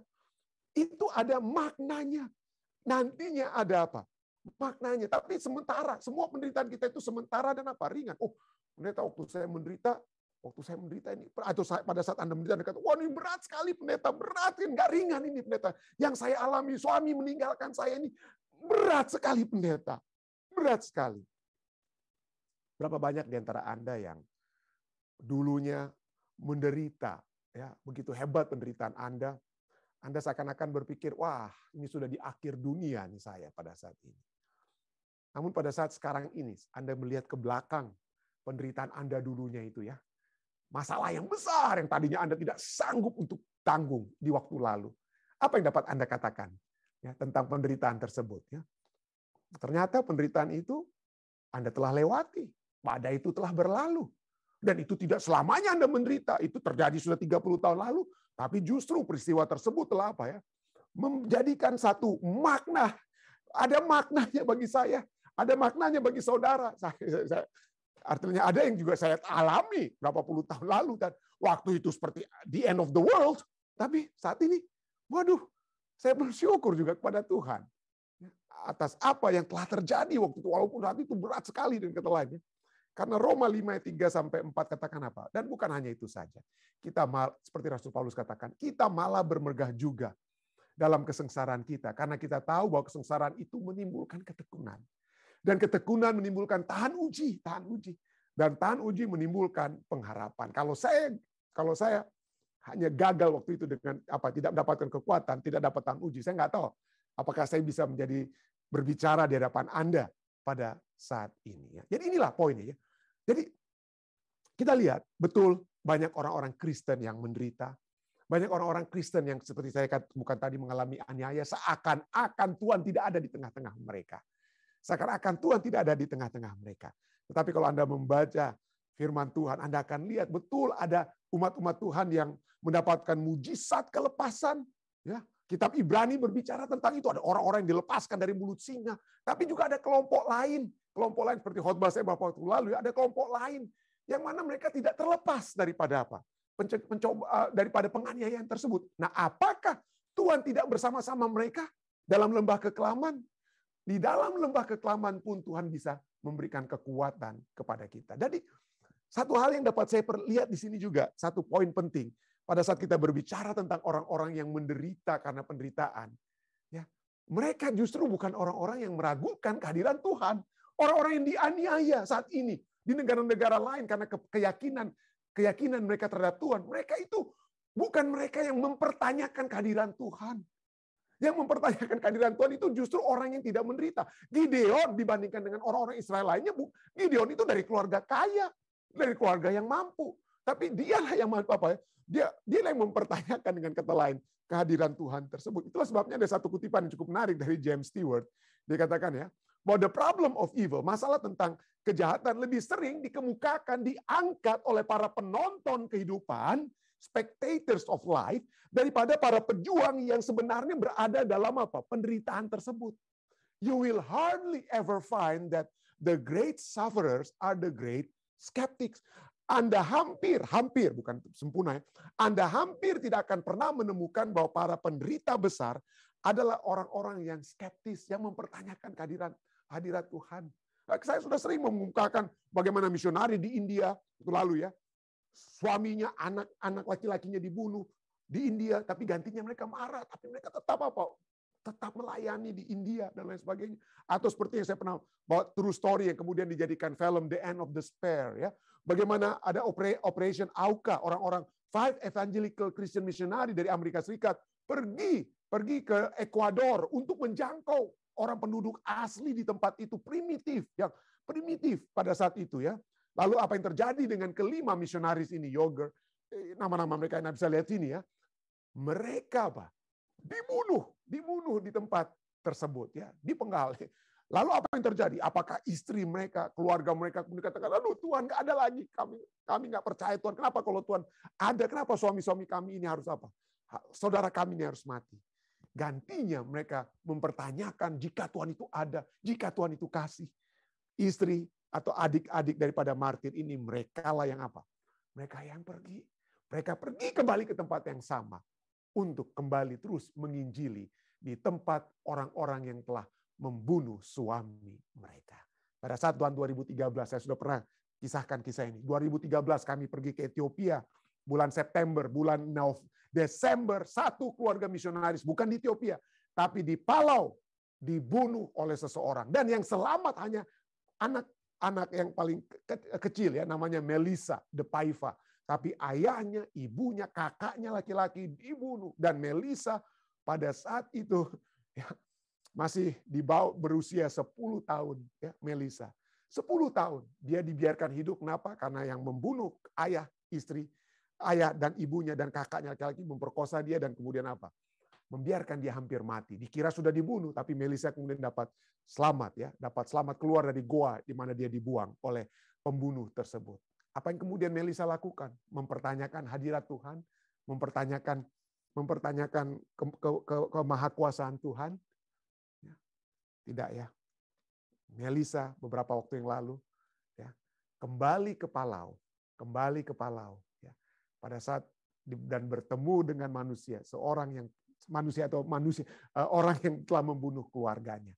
itu ada maknanya. Nantinya ada apa? Maknanya. Tapi sementara, semua penderitaan kita itu sementara dan apa? Ringan. Oh, pendeta waktu saya menderita ini, atau pada saat Anda menderita, Anda kata, wah ini berat sekali pendeta, berat, nggak ringan ini pendeta. Yang saya alami, suami meninggalkan saya ini, berat sekali pendeta. Berat sekali. Berapa banyak di antara Anda yang dulunya menderita, ya, begitu hebat penderitaan Anda seakan-akan berpikir, wah ini sudah di akhir dunia nih saya pada saat ini. Namun pada saat sekarang ini, Anda melihat ke belakang penderitaan Anda dulunya itu, ya, masalah yang besar yang tadinya Anda tidak sanggup untuk tanggung di waktu lalu. Apa yang dapat Anda katakan, ya, tentang penderitaan tersebut? Ya? Ternyata penderitaan itu Anda telah lewati. Badai itu telah berlalu. Dan itu tidak selamanya Anda menderita. Itu terjadi sudah 30 tahun lalu. Tapi justru peristiwa tersebut telah apa, ya, menjadikan satu makna. Ada maknanya bagi saya. Ada maknanya bagi saudara. Artinya ada yang juga saya alami berapa puluh tahun lalu. Dan waktu itu seperti the end of the world. Tapi saat ini, waduh, saya bersyukur juga kepada Tuhan. Atas apa yang telah terjadi waktu itu. Walaupun saat itu berat sekali dan kata lainnya. Karena Roma 5 ayat 3-4 katakan apa? Dan bukan hanya itu saja. Kita seperti Rasul Paulus katakan, kita malah bermegah juga dalam kesengsaraan kita. Karena kita tahu bahwa kesengsaraan itu menimbulkan ketekunan. Dan ketekunan menimbulkan tahan uji. Dan tahan uji menimbulkan pengharapan. Kalau saya hanya gagal waktu itu dengan tidak mendapatkan kekuatan, tidak dapat tahan uji, saya nggak tahu apakah saya bisa menjadi berbicara di hadapan Anda pada saat ini. Jadi inilah poinnya. Jadi kita lihat betul banyak orang-orang Kristen yang menderita, banyak orang-orang Kristen yang seperti saya bukan tadi mengalami aniaya, seakan-akan Tuhan tidak ada di tengah-tengah mereka. Seakan-akan Tuhan tidak ada di tengah-tengah mereka. Tetapi kalau Anda membaca firman Tuhan, Anda akan lihat betul ada umat-umat Tuhan yang mendapatkan mujizat kelepasan. Ya, Kitab Ibrani berbicara tentang itu. Ada orang-orang yang dilepaskan dari mulut singa. Tapi juga ada kelompok lain seperti khotbah saya beberapa waktu lalu. Ada kelompok lain yang mana mereka tidak terlepas daripada apa? Daripada penganiayaan tersebut. Nah, apakah Tuhan tidak bersama-sama mereka dalam lembah kekelaman? Di dalam lembah kekelaman pun Tuhan bisa memberikan kekuatan kepada kita. Jadi satu hal yang dapat saya lihat di sini juga, satu poin penting pada saat kita berbicara tentang orang-orang yang menderita karena penderitaan, ya, mereka justru bukan orang-orang yang meragukan kehadiran Tuhan. Orang-orang yang dianiaya saat ini di negara-negara lain karena keyakinan mereka terhadap Tuhan, mereka itu bukan mereka yang mempertanyakan kehadiran Tuhan. Yang mempertanyakan kehadiran Tuhan itu justru orang yang tidak menderita. Gideon dibandingkan dengan orang-orang Israel lainnya, Gideon itu dari keluarga kaya, dari keluarga yang mampu. Tapi dialah yang dia yang mempertanyakan dengan kata lain kehadiran Tuhan tersebut. Itulah sebabnya ada satu kutipan yang cukup menarik dari James Stewart. Dia katakan, ya, bahwa the problem of evil, masalah tentang kejahatan lebih sering dikemukakan, diangkat oleh para penonton kehidupan, spectators of life, daripada para pejuang yang sebenarnya berada dalam penderitaan tersebut. You will hardly ever find that the great sufferers are the great skeptics. Anda hampir, bukan sempurna, Anda hampir tidak akan pernah menemukan bahwa para penderita besar adalah orang-orang yang skeptis, yang mempertanyakan hadirat Tuhan. Saya sudah sering mengungkapkan bagaimana misionari di India itu lalu, ya, suaminya, anak laki-lakinya dibunuh di India, tapi gantinya mereka marah, tapi mereka tetap melayani di India dan lain sebagainya. Atau seperti yang saya pernah bawa true story yang kemudian dijadikan film The End of Despair, ya. Bagaimana ada Operation Auka, orang-orang 5 Evangelical Christian Missionary dari Amerika Serikat pergi ke Ekuador untuk menjangkau orang penduduk asli di tempat itu, primitif pada saat itu ya. Lalu apa yang terjadi dengan kelima misionaris ini, Yoger, nama-nama mereka yang bisa lihat sini ya. Mereka dibunuh di tempat tersebut ya, dipenggal. Lalu apa yang terjadi? Apakah istri mereka, keluarga mereka kemudian katakan, aduh Tuhan nggak ada lagi, kami nggak percaya Tuhan. Kenapa kalau Tuhan ada? Kenapa suami-suami kami ini harus apa? Saudara kami ini harus mati. Gantinya mereka mempertanyakan jika Tuhan itu ada, jika Tuhan itu kasih. Istri atau adik-adik daripada martir ini, mereka lah yang apa? Mereka yang pergi. Mereka pergi kembali ke tempat yang sama untuk kembali terus menginjili di tempat orang-orang yang telah membunuh suami mereka. Pada saat tahun 2013, saya sudah pernah kisahkan kisah ini. 2013 kami pergi ke Ethiopia, bulan September, bulan Desember, satu keluarga misionaris, bukan di Ethiopia, tapi di Palau, dibunuh oleh seseorang. Dan yang selamat hanya anak yang paling kecil ya, namanya Melissa de Paiva. Tapi ayahnya, ibunya, kakaknya laki-laki dibunuh. Dan Melissa pada saat itu ya, masih berusia 10 tahun ya, Melissa. 10 tahun dia dibiarkan hidup. Kenapa? Karena yang membunuh ayah dan ibunya dan kakaknya laki-laki memperkosa dia dan kemudian apa? Membiarkan dia hampir mati. Dikira sudah dibunuh, tapi Melissa kemudian dapat selamat keluar dari goa di mana dia dibuang oleh pembunuh tersebut. Apa yang kemudian Melissa lakukan? Mempertanyakan hadirat Tuhan, mempertanyakan kemahakuasaan Tuhan. Tidak ya. Melissa beberapa waktu yang lalu ya, kembali ke Palau ya. Pada saat dan bertemu dengan orang yang telah membunuh keluarganya.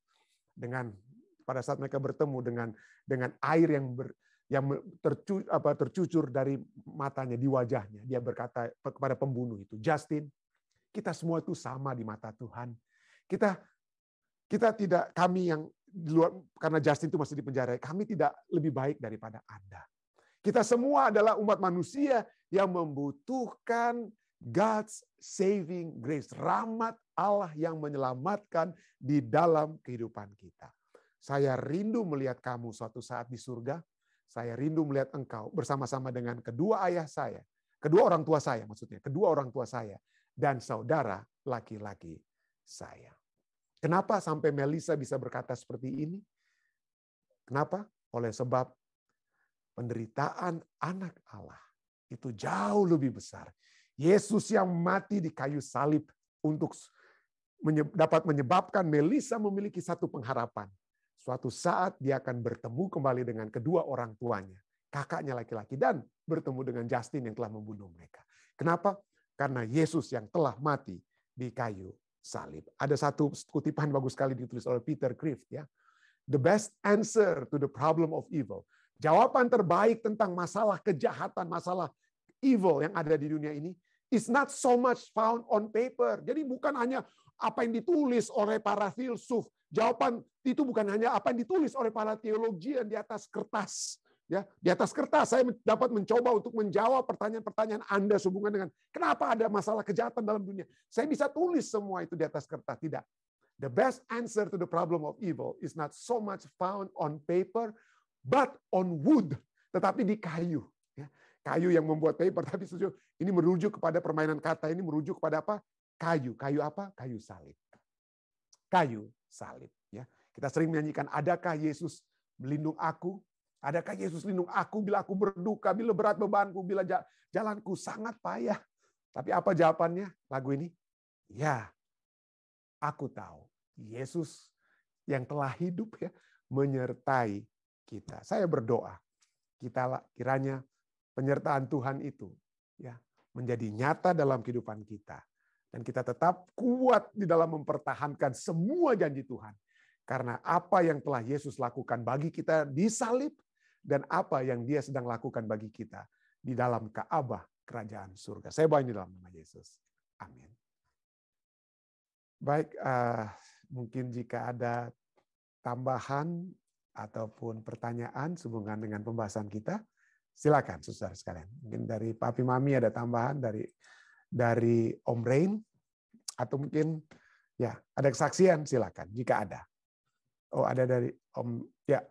Pada saat mereka bertemu dengan air yang tercucur dari matanya, di wajahnya, dia berkata kepada pembunuh itu, Justin, kita semua itu sama di mata Tuhan. Kita tidak, kami yang di luar, karena Justin itu masih di penjara, kami tidak lebih baik daripada Anda. Kita semua adalah umat manusia yang membutuhkan God's saving grace, rahmat Allah yang menyelamatkan di dalam kehidupan kita. Saya rindu melihat kamu suatu saat di surga. Saya rindu melihat engkau bersama-sama dengan kedua orang tua saya dan saudara laki-laki saya. Kenapa sampai Melissa bisa berkata seperti ini? Kenapa? Oleh sebab penderitaan anak Allah itu jauh lebih besar. Yesus yang mati di kayu salib untuk dapat menyebabkan Melissa memiliki satu pengharapan. Suatu saat dia akan bertemu kembali dengan kedua orang tuanya, kakaknya laki-laki, dan bertemu dengan Justin yang telah membunuh mereka. Kenapa? Karena Yesus yang telah mati di kayu salib. Ada satu kutipan bagus sekali ditulis oleh Peter Kreeft ya. The best answer to the problem of evil. Jawaban terbaik tentang masalah kejahatan, masalah evil yang ada di dunia ini is not so much found on paper. Jadi bukan hanya apa yang ditulis oleh para filsuf. Jawaban itu bukan hanya apa yang ditulis oleh para teologian di atas kertas. Ya, di atas kertas saya dapat mencoba untuk menjawab pertanyaan-pertanyaan Anda sehubungan dengan kenapa ada masalah kejahatan dalam dunia. Saya bisa tulis semua itu di atas kertas. Tidak. The best answer to the problem of evil is not so much found on paper, but on wood. Tetapi di kayu. Ya, kayu yang membuat paper. Tapi ini merujuk kepada permainan kata. Ini merujuk kepada apa? Kayu. Kayu apa? Kayu salib. Kayu salib. Ya, kita sering menyanyikan, adakah Yesus melindung aku? Adakah Yesus lindung aku bila aku berduka, bila berat bebanku, bila jalanku sangat payah? Tapi apa jawabannya lagu ini? Ya, aku tahu Yesus yang telah hidup ya menyertai kita. Saya berdoa kiranya penyertaan Tuhan itu ya menjadi nyata dalam kehidupan kita, dan kita tetap kuat di dalam mempertahankan semua janji Tuhan. Karena apa yang telah Yesus lakukan bagi kita di salib, dan apa yang dia sedang lakukan bagi kita di dalam Ka'bah kerajaan surga. Saya bawa ini dalam nama Yesus. Amin. Baik, mungkin jika ada tambahan ataupun pertanyaan sehubungan dengan pembahasan kita, Silakan, saudara sekalian. Mungkin dari Papi Mami ada tambahan, dari Om Rain, atau mungkin ya ada kesaksian, silakan jika ada. Oh, ada dari Om, ya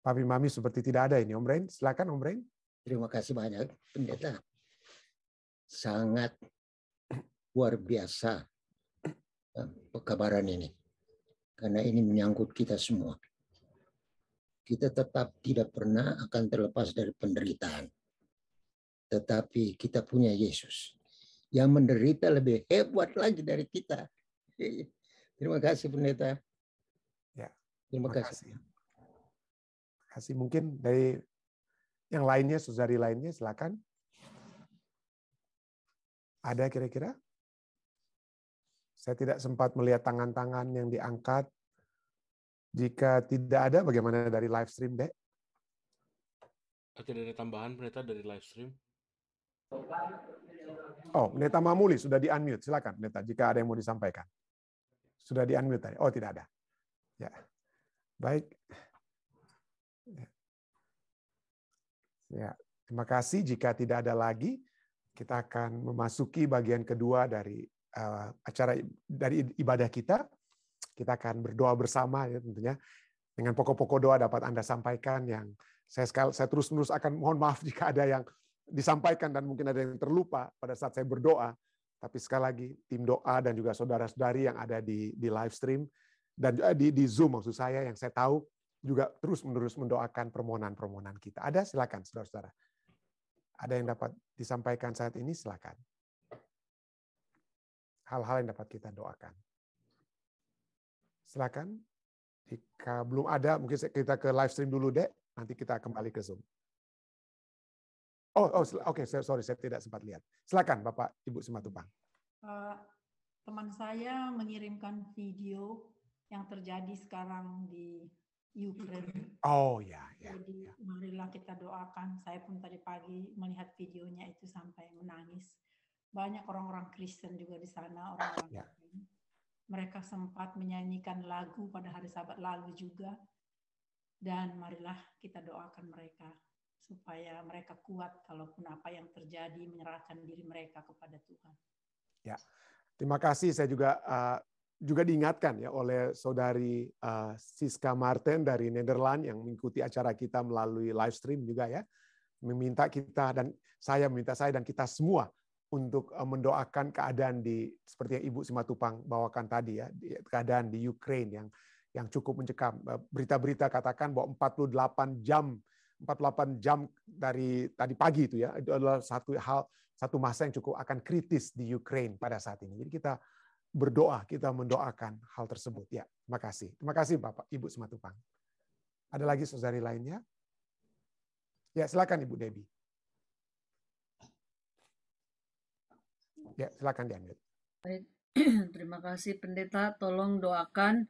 Papi Mami seperti tidak ada ini. Om Rain, silakan Om Rain. Terima kasih banyak, Pendeta. Sangat luar biasa pekabaran ini. Karena ini menyangkut kita semua. Kita tetap tidak pernah akan terlepas dari penderitaan. Tetapi kita punya Yesus yang menderita lebih hebat lagi dari kita. Terima kasih, Pendeta. Ya, Terima kasih. Terima kasih. Mungkin dari yang lainnya, saudari lainnya, silakan. Ada kira-kira? Saya tidak sempat melihat tangan-tangan yang diangkat. Jika tidak ada, bagaimana dari live stream, Dek? Tidak ada tambahan, Pendeta, dari live stream. Oh, Pendeta Mamuli sudah di-unmute. Silakan, Pendeta, jika ada yang mau disampaikan. Sudah di-unmute tadi. Oh, tidak ada. Ya. Baik. Ya, terima kasih. Jika tidak ada lagi, kita akan memasuki bagian kedua dari acara dari ibadah kita. Kita akan berdoa bersama ya tentunya. Dengan pokok-pokok doa dapat Anda sampaikan yang saya terus-menerus akan mohon maaf jika ada yang disampaikan dan mungkin ada yang terlupa pada saat saya berdoa. Tapi sekali lagi tim doa dan juga saudara-saudari yang ada di live stream dan di Zoom maksud saya yang saya tahu juga terus-menerus mendoakan permohonan-permohonan kita. Ada, silakan saudara-saudara. Ada yang dapat disampaikan saat ini, silakan. Hal-hal yang dapat kita doakan. Silakan. Jika belum ada, mungkin kita ke live stream dulu, Dek. Nanti kita kembali ke Zoom. Oke, sorry, saya tidak sempat lihat. Silakan, Bapak, Ibu Simatupang. Teman saya mengirimkan video yang terjadi sekarang di Ukraine. Oh ya. Jadi marilah kita doakan. Saya pun tadi pagi melihat videonya itu sampai menangis. Banyak orang-orang Kristen juga di sana, orang-orang Kristen. Mereka sempat menyanyikan lagu pada hari Sabat lalu juga. Dan marilah kita doakan mereka supaya mereka kuat kalaupun apa yang terjadi, menyerahkan diri mereka kepada Tuhan. Ya, terima kasih. Saya juga diingatkan ya oleh saudari Siska Martin dari Nederland yang mengikuti acara kita melalui live stream juga ya, meminta kita dan saya dan kita semua untuk mendoakan keadaan seperti yang Ibu Simatupang bawakan tadi ya, keadaan di Ukraine yang cukup mencekam. Berita-berita katakan bahwa 48 jam dari tadi pagi itu ya, itu adalah satu masa yang cukup akan kritis di Ukraine pada saat ini. Jadi kita berdoa, kita mendoakan hal tersebut. Ya, terima kasih. Terima kasih Bapak, Ibu Simatupang. Ada lagi saudari lainnya? Ya, silakan Ibu Debbie. Ya, silakan diambil. Baik, terima kasih Pendeta. Tolong doakan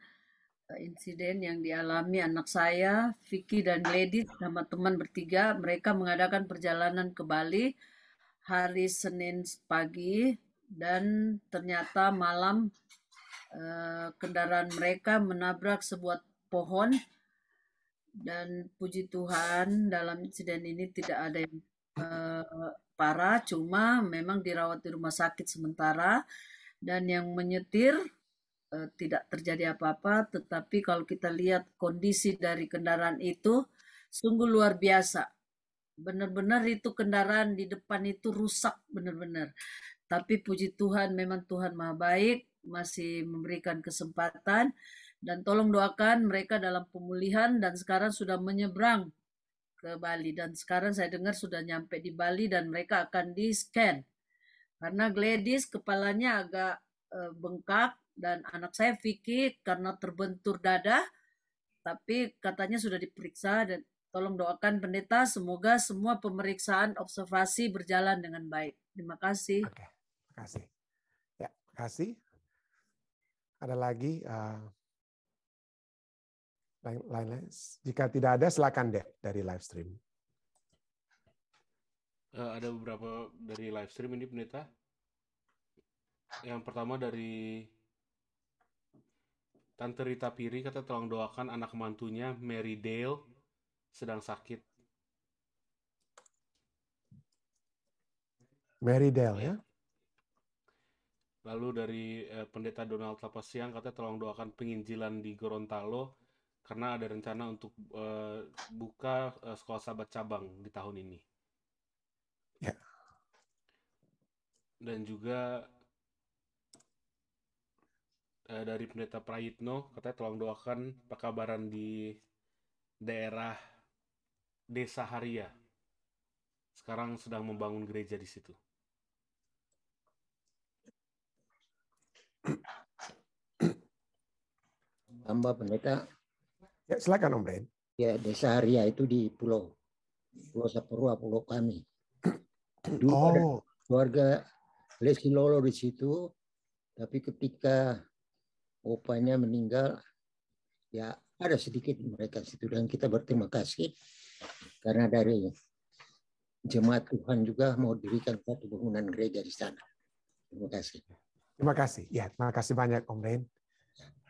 insiden yang dialami anak saya, Vicky dan Gladys sama teman bertiga. Mereka mengadakan perjalanan ke Bali hari Senin pagi dan ternyata malam kendaraan mereka menabrak sebuah pohon dan puji Tuhan dalam insiden ini tidak ada yang parah, cuma memang dirawat di rumah sakit sementara dan yang menyetir tidak terjadi apa-apa, tetapi kalau kita lihat kondisi dari kendaraan itu sungguh luar biasa. Benar-benar itu kendaraan di depan itu rusak benar-benar. Tapi puji Tuhan, memang Tuhan Maha Baik, masih memberikan kesempatan dan tolong doakan mereka dalam pemulihan dan sekarang sudah menyeberang ke Bali dan sekarang saya dengar sudah nyampe di Bali dan mereka akan di-scan karena Gladys kepalanya agak bengkak dan anak saya Vicky karena terbentur dada tapi katanya sudah diperiksa dan tolong doakan Pendeta semoga semua pemeriksaan observasi berjalan dengan baik. Terima kasih. Oke, terima kasih. Ya, terima kasih. Ada lagi lain-lain. Jika tidak ada, silakan deh dari live stream. Ada beberapa dari live stream ini, Pendeta. Yang pertama dari Tante Rita Piri, kata tolong doakan anak mantunya Mary Dale sedang sakit. Marydale ya. Lalu dari Pendeta Donald Tapasiang katanya tolong doakan penginjilan di Gorontalo karena ada rencana untuk buka sekolah sahabat cabang di tahun ini. Ya. Dan juga dari Pendeta Prayitno katanya tolong doakan pekabaran di daerah Desa Haria. Sekarang sedang membangun gereja di situ. Tambah pendeta. Ya, silakan Om Bren. Ya, Desa Haria itu di Pulau Saparua, pulau kami. Dulu ada keluarga Lesi Lolo di situ, tapi ketika opanya meninggal, ya ada sedikit mereka situ, dan kita berterima kasih karena dari jemaat Tuhan juga mau dirikan satu bangunan gereja di sana. Terima kasih. Terima kasih. Ya, terima kasih banyak Om Ren.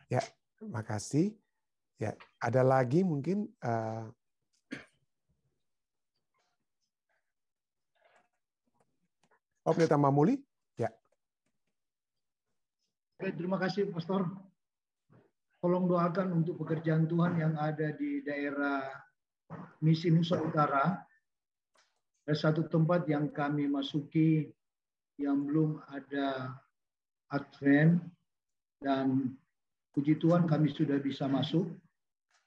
Ya, terima kasih. Ya, ada lagi mungkin Pendeta Mamuli? Ya. Oke, terima kasih Pastor. Tolong doakan untuk pekerjaan Tuhan yang ada di daerah Misi Nusa Utara. Ada satu tempat yang kami masuki yang belum ada Advent, dan puji Tuhan kami sudah bisa masuk,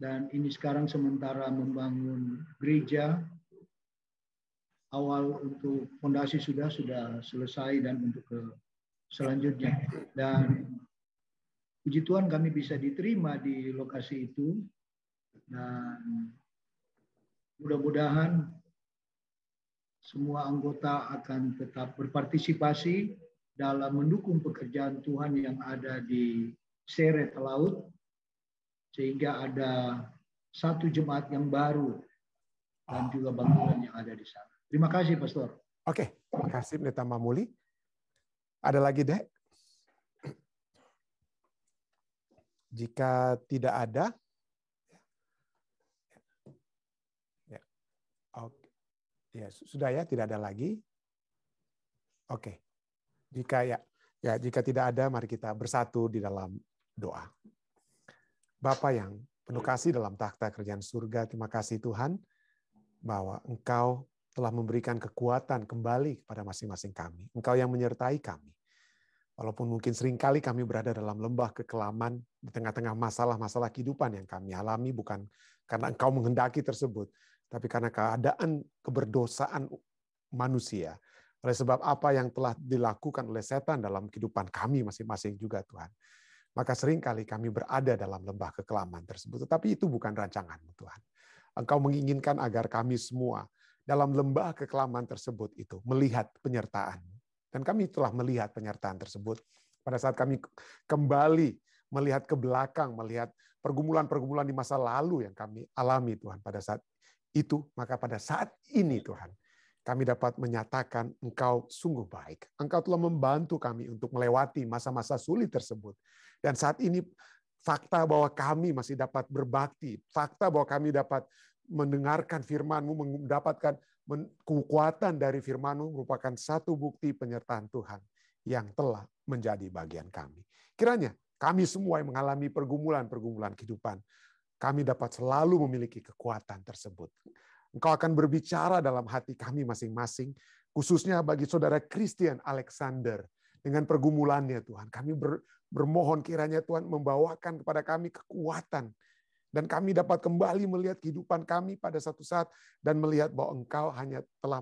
dan ini sekarang sementara membangun gereja. Awal untuk fondasi sudah selesai dan untuk ke selanjutnya, dan puji Tuhan kami bisa diterima di lokasi itu, dan mudah-mudahan semua anggota akan tetap berpartisipasi dalam mendukung pekerjaan Tuhan yang ada di Sere Talaut, sehingga ada satu jemaat yang baru dan juga bangunan yang ada di sana. Terima kasih, Pastor. Oke, terima kasih Pendeta Mamuli. Ada lagi, Dek? Jika tidak ada, ya. Oke. Ya, sudah ya, tidak ada lagi. Oke. Jika tidak ada, mari kita bersatu di dalam doa. Bapa yang penuh kasih dalam takhta kerajaan surga, terima kasih Tuhan bahwa Engkau telah memberikan kekuatan kembali kepada masing-masing kami. Engkau yang menyertai kami. Walaupun mungkin seringkali kami berada dalam lembah kekelaman, di tengah-tengah masalah-masalah kehidupan yang kami alami, bukan karena Engkau menghendaki tersebut, tapi karena keadaan keberdosaan manusia. Oleh sebab apa yang telah dilakukan oleh setan dalam kehidupan kami masing-masing juga Tuhan. Maka seringkali kami berada dalam lembah kekelaman tersebut. Tetapi itu bukan rancangan-Mu Tuhan. Engkau menginginkan agar kami semua dalam lembah kekelaman tersebut itu melihat penyertaan. Dan kami telah melihat penyertaan tersebut pada saat kami kembali melihat ke belakang, melihat pergumulan-pergumulan di masa lalu yang kami alami Tuhan pada saat itu. Maka pada saat ini Tuhan, kami dapat menyatakan Engkau sungguh baik. Engkau telah membantu kami untuk melewati masa-masa sulit tersebut. Dan saat ini fakta bahwa kami masih dapat berbakti, fakta bahwa kami dapat mendengarkan firman-Mu, mendapatkan kekuatan dari firman-Mu merupakan satu bukti penyertaan Tuhan yang telah menjadi bagian kami. Kiranya kami semua yang mengalami pergumulan-pergumulan kehidupan, kami dapat selalu memiliki kekuatan tersebut. Engkau akan berbicara dalam hati kami masing-masing, khususnya bagi saudara Christian Alexander dengan pergumulannya Tuhan. Kami bermohon kiranya Tuhan membawakan kepada kami kekuatan, dan kami dapat kembali melihat kehidupan kami pada satu saat dan melihat bahwa Engkau hanya telah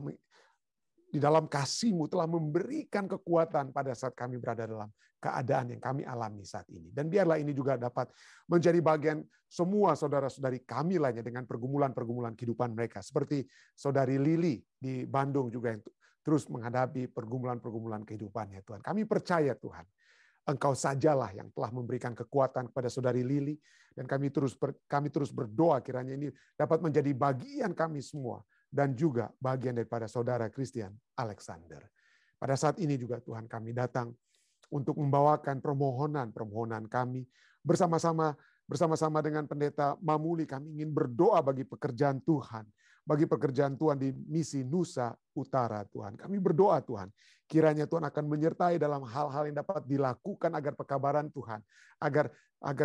di dalam kasih-Mu telah memberikan kekuatan pada saat kami berada dalam keadaan yang kami alami saat ini. Dan biarlah ini juga dapat menjadi bagian semua saudara-saudari kami lainnya dengan pergumulan-pergumulan kehidupan mereka. Seperti saudari Lili di Bandung juga yang terus menghadapi pergumulan-pergumulan kehidupannya Tuhan. Kami percaya Tuhan, Engkau sajalah yang telah memberikan kekuatan kepada saudari Lili, dan kami terus berdoa kiranya ini dapat menjadi bagian kami semua dan juga bagian daripada saudara Christian Alexander. Pada saat ini juga Tuhan kami datang untuk membawakan permohonan kami bersama-sama Bersama-sama dengan Pendeta Mamuli, kami ingin berdoa bagi pekerjaan Tuhan. Bagi pekerjaan Tuhan di misi Nusa Utara, Tuhan. Kami berdoa, Tuhan. Kiranya Tuhan akan menyertai dalam hal-hal yang dapat dilakukan agar pekabaran Tuhan. Agar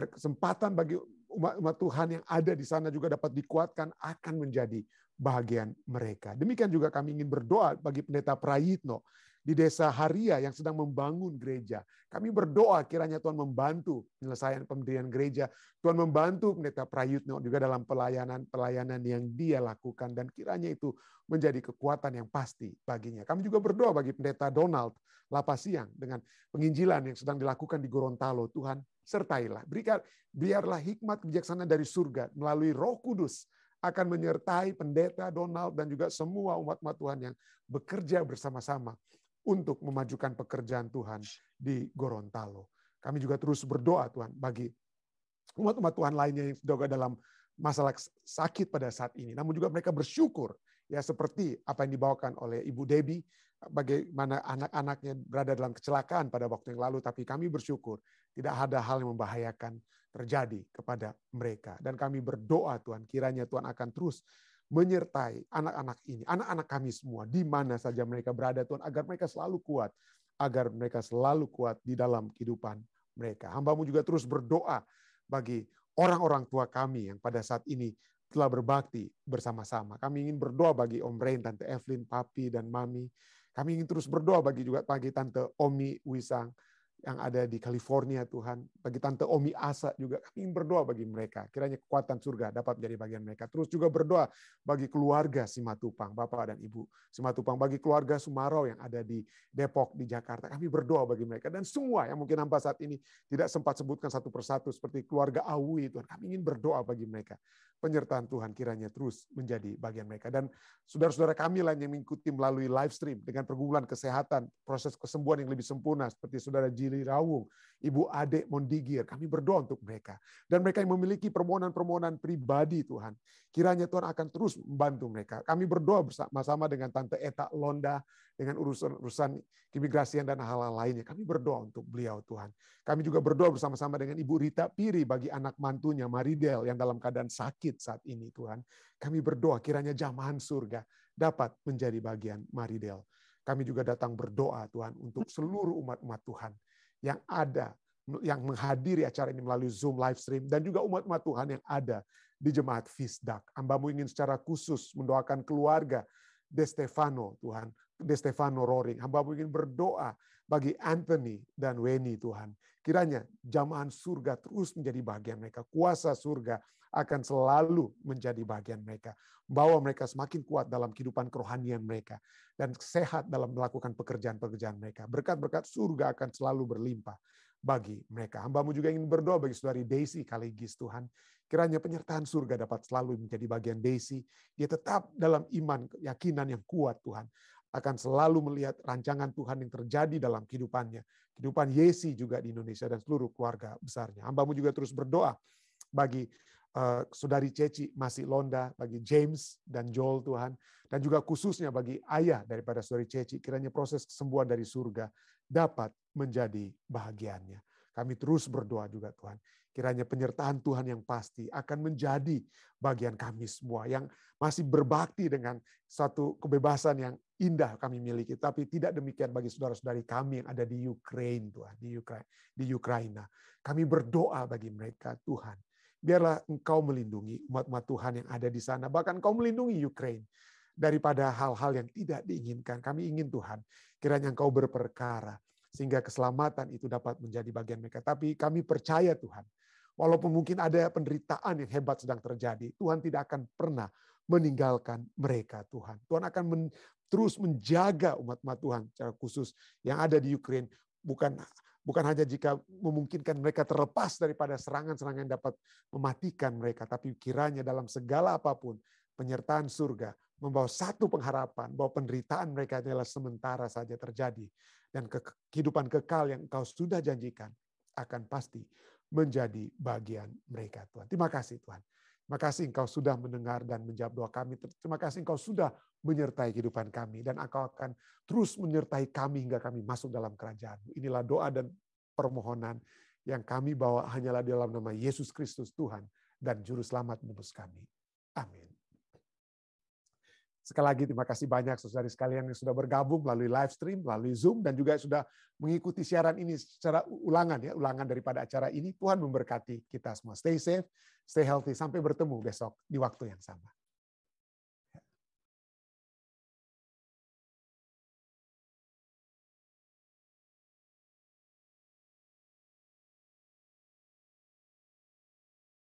kesempatan bagi umat Tuhan yang ada di sana juga dapat dikuatkan akan menjadi bahagian mereka. Demikian juga kami ingin berdoa bagi Pendeta Prayitno di Desa Haria yang sedang membangun gereja. Kami berdoa kiranya Tuhan membantu penyelesaian pendirian gereja. Tuhan membantu Pendeta Prayitno juga dalam pelayanan yang dia lakukan. Dan kiranya itu menjadi kekuatan yang pasti baginya. Kami juga berdoa bagi Pendeta Donald Lapasiang dengan penginjilan yang sedang dilakukan di Gorontalo. Tuhan sertailah. Biarlah hikmat kebijaksanaan dari surga melalui Roh Kudus akan menyertai Pendeta Donald dan juga semua umat-umat Tuhan yang bekerja bersama-sama untuk memajukan pekerjaan Tuhan di Gorontalo. Kami juga terus berdoa Tuhan bagi umat-umat Tuhan lainnya yang juga dalam masalah sakit pada saat ini. Namun juga mereka bersyukur ya seperti apa yang dibawakan oleh Ibu Debbie, bagaimana anak-anaknya berada dalam kecelakaan pada waktu yang lalu, tapi kami bersyukur tidak ada hal yang membahayakan terjadi kepada mereka. Dan kami berdoa Tuhan, kiranya Tuhan akan terus menyertai anak-anak ini, anak-anak kami semua, di mana saja mereka berada Tuhan, agar mereka selalu kuat di dalam kehidupan mereka. Hamba-Mu juga terus berdoa bagi orang-orang tua kami yang pada saat ini telah berbakti bersama-sama. Kami ingin berdoa bagi Om Rain, Tante Evelyn, Papi, dan Mami. Kami ingin terus berdoa bagi Tante Omi Wisang yang ada di California Tuhan. Bagi Tante Omi Asa juga kami ingin berdoa bagi mereka. Kiranya kekuatan surga dapat menjadi bagian mereka. Terus juga berdoa bagi keluarga Simatupang, Bapak dan Ibu Simatupang. Bagi keluarga Sumarau yang ada di Depok, di Jakarta. Kami berdoa bagi mereka. Dan semua yang mungkin hamba saat ini tidak sempat sebutkan satu persatu. Seperti keluarga Awi Tuhan. Kami ingin berdoa bagi mereka. Penyertaan Tuhan kiranya terus menjadi bagian mereka. Dan saudara-saudara kami lain yang mengikuti melalui live stream dengan pergumulan kesehatan, proses kesembuhan yang lebih sempurna seperti saudara Jili Rawung, Ibu Ade Mondigir, kami berdoa untuk mereka. Dan mereka yang memiliki permohonan-permohonan pribadi Tuhan, kiranya Tuhan akan terus membantu mereka. Kami berdoa bersama-sama dengan Tante Eta Londa, dengan urusan keimigrasian dan hal-hal lainnya. Kami berdoa untuk beliau Tuhan. Kami juga berdoa bersama-sama dengan Ibu Rita Piri bagi anak mantunya Maridel yang dalam keadaan sakit saat ini Tuhan. Kami berdoa kiranya jamahan surga dapat menjadi bagian Maridel. Kami juga datang berdoa Tuhan untuk seluruh umat-umat Tuhan yang ada, yang menghadiri acara ini melalui Zoom live stream, dan juga umat-umat Tuhan yang ada di Jemaat Fisdak. Hamba-Mu ingin secara khusus mendoakan keluarga De Stefano Tuhan, De Stefano Roring. Hamba-Mu ingin berdoa bagi Anthony dan Weni Tuhan. Kiranya jamahan surga terus menjadi bagian mereka. Kuasa surga akan selalu menjadi bagian mereka. Bawa mereka semakin kuat dalam kehidupan kerohanian mereka. Dan sehat dalam melakukan pekerjaan-pekerjaan mereka. Berkat-berkat surga akan selalu berlimpah bagi mereka. Hamba-Mu juga ingin berdoa bagi saudari Daisy Kaligis Tuhan. Kiranya penyertaan surga dapat selalu menjadi bagian Daisy. Dia tetap dalam iman, keyakinan yang kuat Tuhan. Akan selalu melihat rancangan Tuhan yang terjadi dalam kehidupannya. Kehidupan Yesi juga di Indonesia dan seluruh keluarga besarnya. Hamba-Mu juga terus berdoa bagi saudari Ceci Masih Londa, bagi James dan Joel Tuhan. Dan juga khususnya bagi ayah daripada saudari Ceci. Kiranya proses kesembuhan dari surga dapat menjadi bahagiannya. Kami terus berdoa juga Tuhan. Kiranya penyertaan Tuhan yang pasti akan menjadi bagian kami semua yang masih berbakti dengan satu kebebasan yang indah kami miliki. Tapi tidak demikian bagi saudara-saudari kami yang ada di Ukraina, Tuhan, di Ukraina. Kami berdoa bagi mereka, Tuhan. Biarlah Engkau melindungi umat-umat Tuhan yang ada di sana. Bahkan Engkau melindungi Ukraina daripada hal-hal yang tidak diinginkan. Kami ingin Tuhan, kiranya Engkau berperkara sehingga keselamatan itu dapat menjadi bagian mereka. Tapi kami percaya Tuhan, walaupun mungkin ada penderitaan yang hebat sedang terjadi, Tuhan tidak akan pernah meninggalkan mereka Tuhan. Tuhan akan terus menjaga umat-umat Tuhan secara khusus yang ada di Ukraina. Bukan hanya jika memungkinkan mereka terlepas daripada serangan-serangan yang dapat mematikan mereka, tapi kiranya dalam segala apapun penyertaan surga membawa satu pengharapan bahwa penderitaan mereka adalah sementara saja terjadi dan kehidupan kekal yang Engkau sudah janjikan akan pasti menjadi bagian mereka Tuhan. Terima kasih Tuhan. Terima kasih Engkau sudah mendengar dan menjawab doa kami. Terima kasih Engkau sudah menyertai kehidupan kami dan Engkau akan terus menyertai kami hingga kami masuk dalam kerajaan. Inilah doa dan permohonan Yang kami bawa hanyalah dalam nama Yesus Kristus Tuhan dan Juru Selamat menebus kami. Amin. Sekali lagi terima kasih banyak saudari sekalian yang sudah bergabung melalui live stream, melalui Zoom, dan juga sudah mengikuti siaran ini secara ulangan ya, ulangan daripada acara ini. Tuhan memberkati kita semua. Stay safe, stay healthy. Sampai bertemu besok di waktu yang sama.